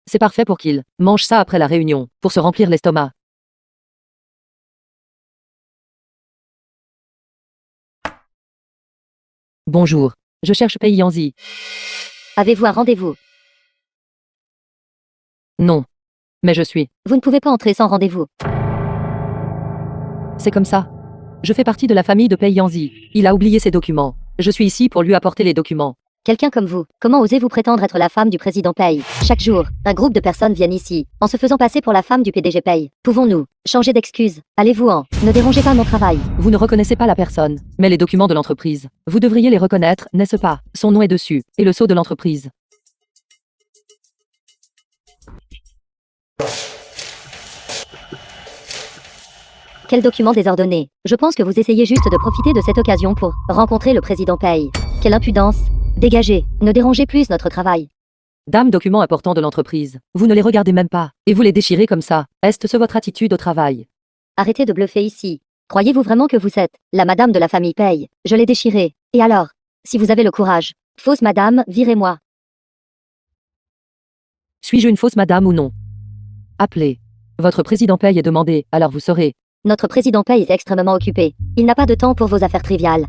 C'est parfait pour qu'il mange ça après la réunion, pour se remplir l'estomac. Bonjour. Je cherche Pei-Yanzi. Avez-vous un rendez-vous? Non. Mais je suis. Vous ne pouvez pas entrer sans rendez-vous. C'est comme ça. Je fais partie de la famille de Pei Yanzi. Il a oublié ses documents. Je suis ici pour lui apporter les documents. Quelqu'un comme vous, comment osez-vous prétendre être la femme du président Pei? Chaque jour, un groupe de personnes viennent ici, en se faisant passer pour la femme du PDG Pei. Pouvons-nous changer d'excuse? Allez-vous-en. Ne dérangez pas mon travail. Vous ne reconnaissez pas la personne, mais les documents de l'entreprise. Vous devriez les reconnaître, n'est-ce pas? Son nom est dessus, et le sceau de l'entreprise. Quel document désordonné. Je pense que vous essayez juste de profiter de cette occasion pour rencontrer le président Pei. Quelle impudence. Dégagez. Ne dérangez plus notre travail. Dame, documents importants de l'entreprise. Vous ne les regardez même pas, et vous les déchirez comme ça. Est-ce votre attitude au travail? Arrêtez de bluffer ici. Croyez-vous vraiment que vous êtes la madame de la famille Pei? Je l'ai déchiré. Et alors? Si vous avez le courage. Fausse madame, virez-moi. Suis-je une fausse madame ou non? Appelez. Votre président Pei est demandé, alors vous saurez. Notre président Pei est extrêmement occupé. Il n'a pas de temps pour vos affaires triviales.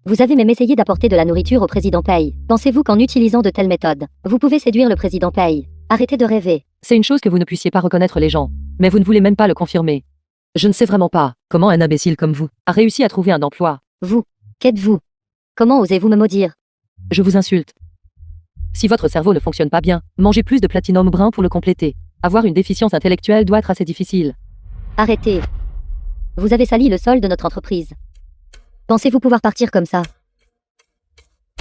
Vous avez même essayé d'apporter de la nourriture au président Pei. Pensez-vous qu'en utilisant de telles méthodes, vous pouvez séduire le président Pei? Arrêtez de rêver. C'est une chose que vous ne puissiez pas reconnaître les gens. Mais vous ne voulez même pas le confirmer. Je ne sais vraiment pas comment un imbécile comme vous a réussi à trouver un emploi. Vous, qu'êtes-vous? Comment osez-vous me maudire? Je vous insulte. Si votre cerveau ne fonctionne pas bien, mangez plus de platinum brun pour le compléter. Avoir une déficience intellectuelle doit être assez difficile. Arrêtez. Vous avez sali le sol de notre entreprise. Pensez-vous pouvoir partir comme ça?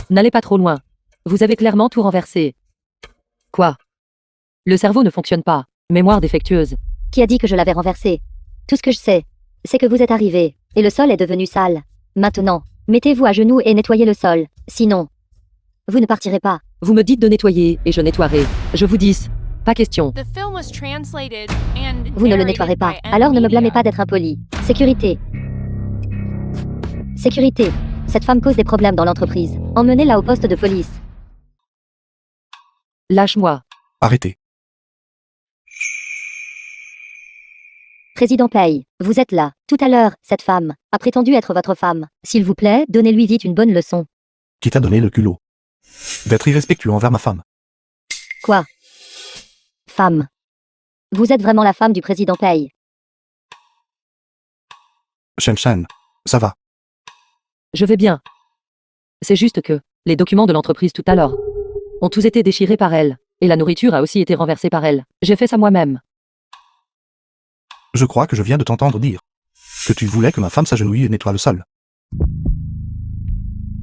N'allez pas trop loin. Vous avez clairement tout renversé. Quoi? Le cerveau ne fonctionne pas. Mémoire défectueuse. Qui a dit que je l'avais renversé? Tout ce que je sais, c'est que vous êtes arrivé, et le sol est devenu sale. Maintenant, mettez-vous à genoux et nettoyez le sol. Sinon, vous ne partirez pas. Vous me dites de nettoyer, et je nettoierai. Je vous dis, pas question. The film was translated and Vous ne le narrated nettoierez pas. by Alors ne me blâmez M-Media. pas d'être impoli. Sécurité. Sécurité. Cette femme cause des problèmes dans l'entreprise. Emmenez-la au poste de police. Lâche-moi. Arrêtez. Président Pei, vous êtes là. Tout à l'heure, cette femme a prétendu être votre femme. S'il vous plaît, donnez-lui vite une bonne leçon. Qui t'a donné le culot d'être irrespectueux envers ma femme? Quoi? Femme. Vous êtes vraiment la femme du président Pei. Shen Shen, ça va. Je vais bien. C'est juste que les documents de l'entreprise tout à l'heure ont tous été déchirés par elle, et la nourriture a aussi été renversée par elle. J'ai fait ça moi-même. Je crois que je viens de t'entendre dire que tu voulais que ma femme s'agenouille et nettoie le sol.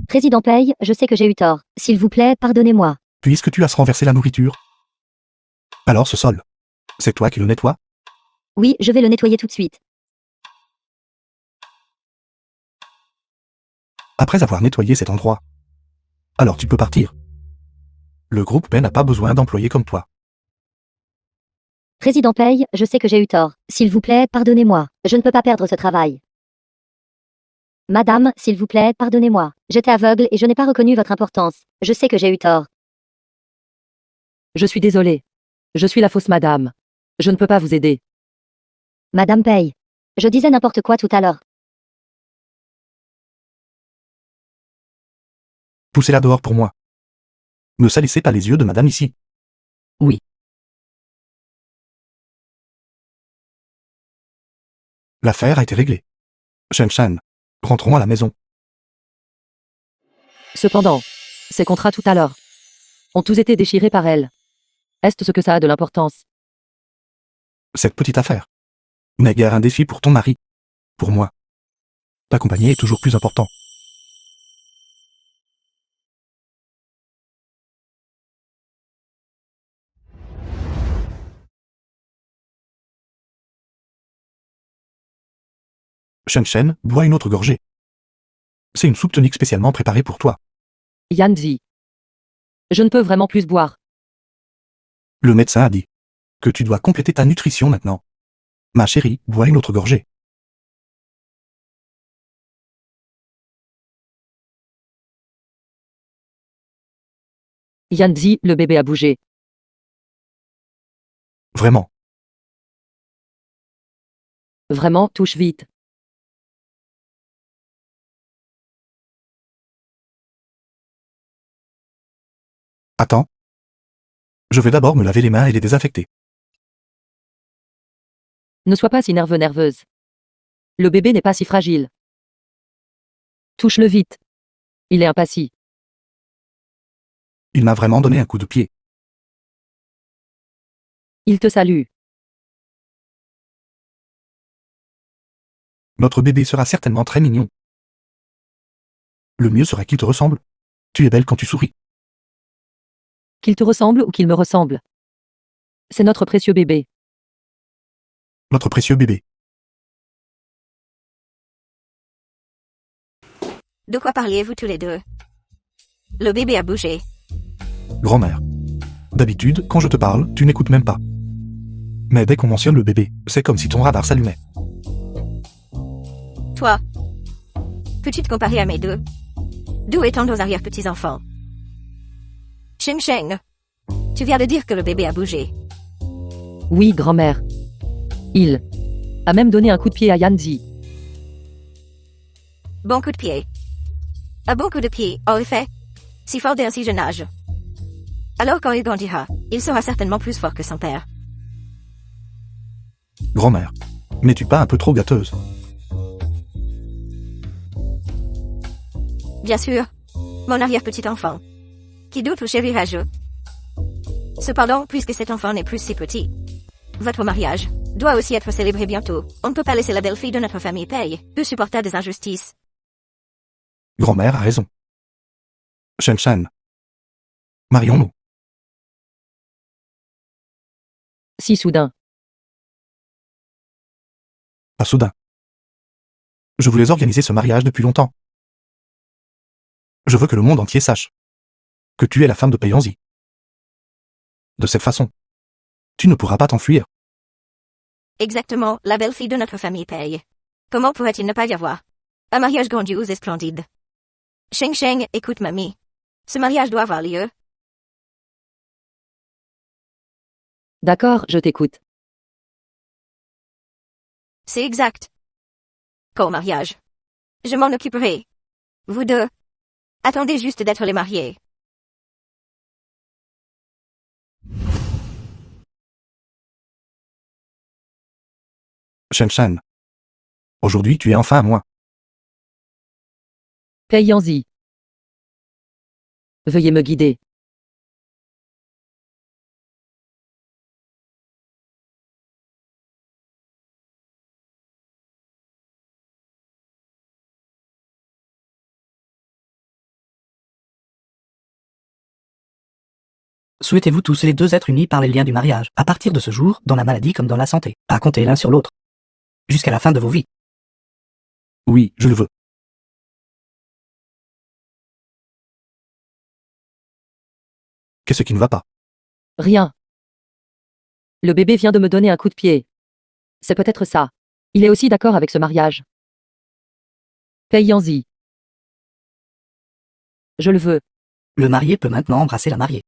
Président Pei, je sais que j'ai eu tort. S'il vous plaît, pardonnez-moi. Puisque tu as renversé la nourriture, alors ce sol, c'est toi qui le nettoies? Oui, je vais le nettoyer tout de suite. Après avoir nettoyé cet endroit, alors tu peux partir. Le groupe P n'a pas besoin d'employés comme toi. Président Pei, je sais que j'ai eu tort. S'il vous plaît, pardonnez-moi. Je ne peux pas perdre ce travail. Madame, s'il vous plaît, pardonnez-moi. J'étais aveugle et je n'ai pas reconnu votre importance. Je sais que j'ai eu tort. Je suis désolée. Je suis la fausse madame. Je ne peux pas vous aider. Madame Pei. Je disais n'importe quoi tout à l'heure. Poussez-la dehors pour moi. Ne salissez pas les yeux de madame ici. Oui. L'affaire a été réglée. Shen Shen, rentrons à la maison. Cependant, ces contrats tout à l'heure ont tous été déchirés par elle. Est-ce ce que ça a de l'importance? Cette petite affaire n'est guère un défi pour ton mari. Pour moi, t'accompagner est toujours plus important. Shen Shen, bois une autre gorgée. C'est une soupe tonique spécialement préparée pour toi. Yanzi. Je ne peux vraiment plus boire. Le médecin a dit que tu dois compléter ta nutrition maintenant. Ma chérie, bois une autre gorgée. Yanzi, le bébé a bougé. Vraiment. Vraiment, touche vite. Attends. Je vais d'abord me laver les mains et les désinfecter. Ne sois pas si nerveuse. Le bébé n'est pas si fragile. Touche-le vite. Il est impassible. Il m'a vraiment donné un coup de pied. Il te salue. Notre bébé sera certainement très mignon. Le mieux sera qu'il te ressemble. Tu es belle quand tu souris. Qu'il te ressemble ou qu'il me ressemble. C'est notre précieux bébé. Notre précieux bébé. De quoi parliez-vous tous les deux? Le bébé a bougé. Grand-mère. D'habitude, quand je te parle, tu n'écoutes même pas. Mais dès qu'on mentionne le bébé, c'est comme si ton radar s'allumait. Toi, peux-tu te comparer à mes deux? D'où étant nos arrière-petits-enfants? Sheng Sheng, tu viens de dire que le bébé a bougé. Oui, grand-mère. Il a même donné un coup de pied à Yanzi. Bon coup de pied. Un bon coup de pied, en effet. Si fort dès un si jeune âge. Alors quand il grandira, il sera certainement plus fort que son père. Grand-mère. N'es-tu pas un peu trop gâteuse? Bien sûr. Mon arrière-petit-enfant. Qui doute ou chérira je. Cependant, puisque cet enfant n'est plus si petit, votre mariage doit aussi être célébré bientôt. On ne peut pas laisser la belle-fille de notre famille paye, peu supporter des injustices. Grand-mère a raison. Shen Shen. Marions-nous. Si soudain. Pas soudain. Je voulais organiser ce mariage depuis longtemps. Je veux que le monde entier sache que tu es la femme de Peiyanzi. De cette façon, tu ne pourras pas t'enfuir. Exactement, la belle-fille de notre famille paye. Comment pourrait-il ne pas y avoir un mariage grandiose et splendide? Sheng Sheng, écoute mamie. Ce mariage doit avoir lieu. D'accord, je t'écoute. C'est exact. Qu'au mariage. Je m'en occuperai. Vous deux. Attendez juste d'être les mariés. Shen Shen. Aujourd'hui tu es enfin à moi. Pei Yanzi. Veuillez me guider. Souhaitez-vous tous les deux être unis par les liens du mariage, à partir de ce jour, dans la maladie comme dans la santé, à compter l'un sur l'autre, jusqu'à la fin de vos vies? Oui, je le veux. Qu'est-ce qui ne va pas? Rien. Le bébé vient de me donner un coup de pied. C'est peut-être ça. Il est aussi d'accord avec ce mariage. Pei Yanzi. Je le veux. Le marié peut maintenant embrasser la mariée.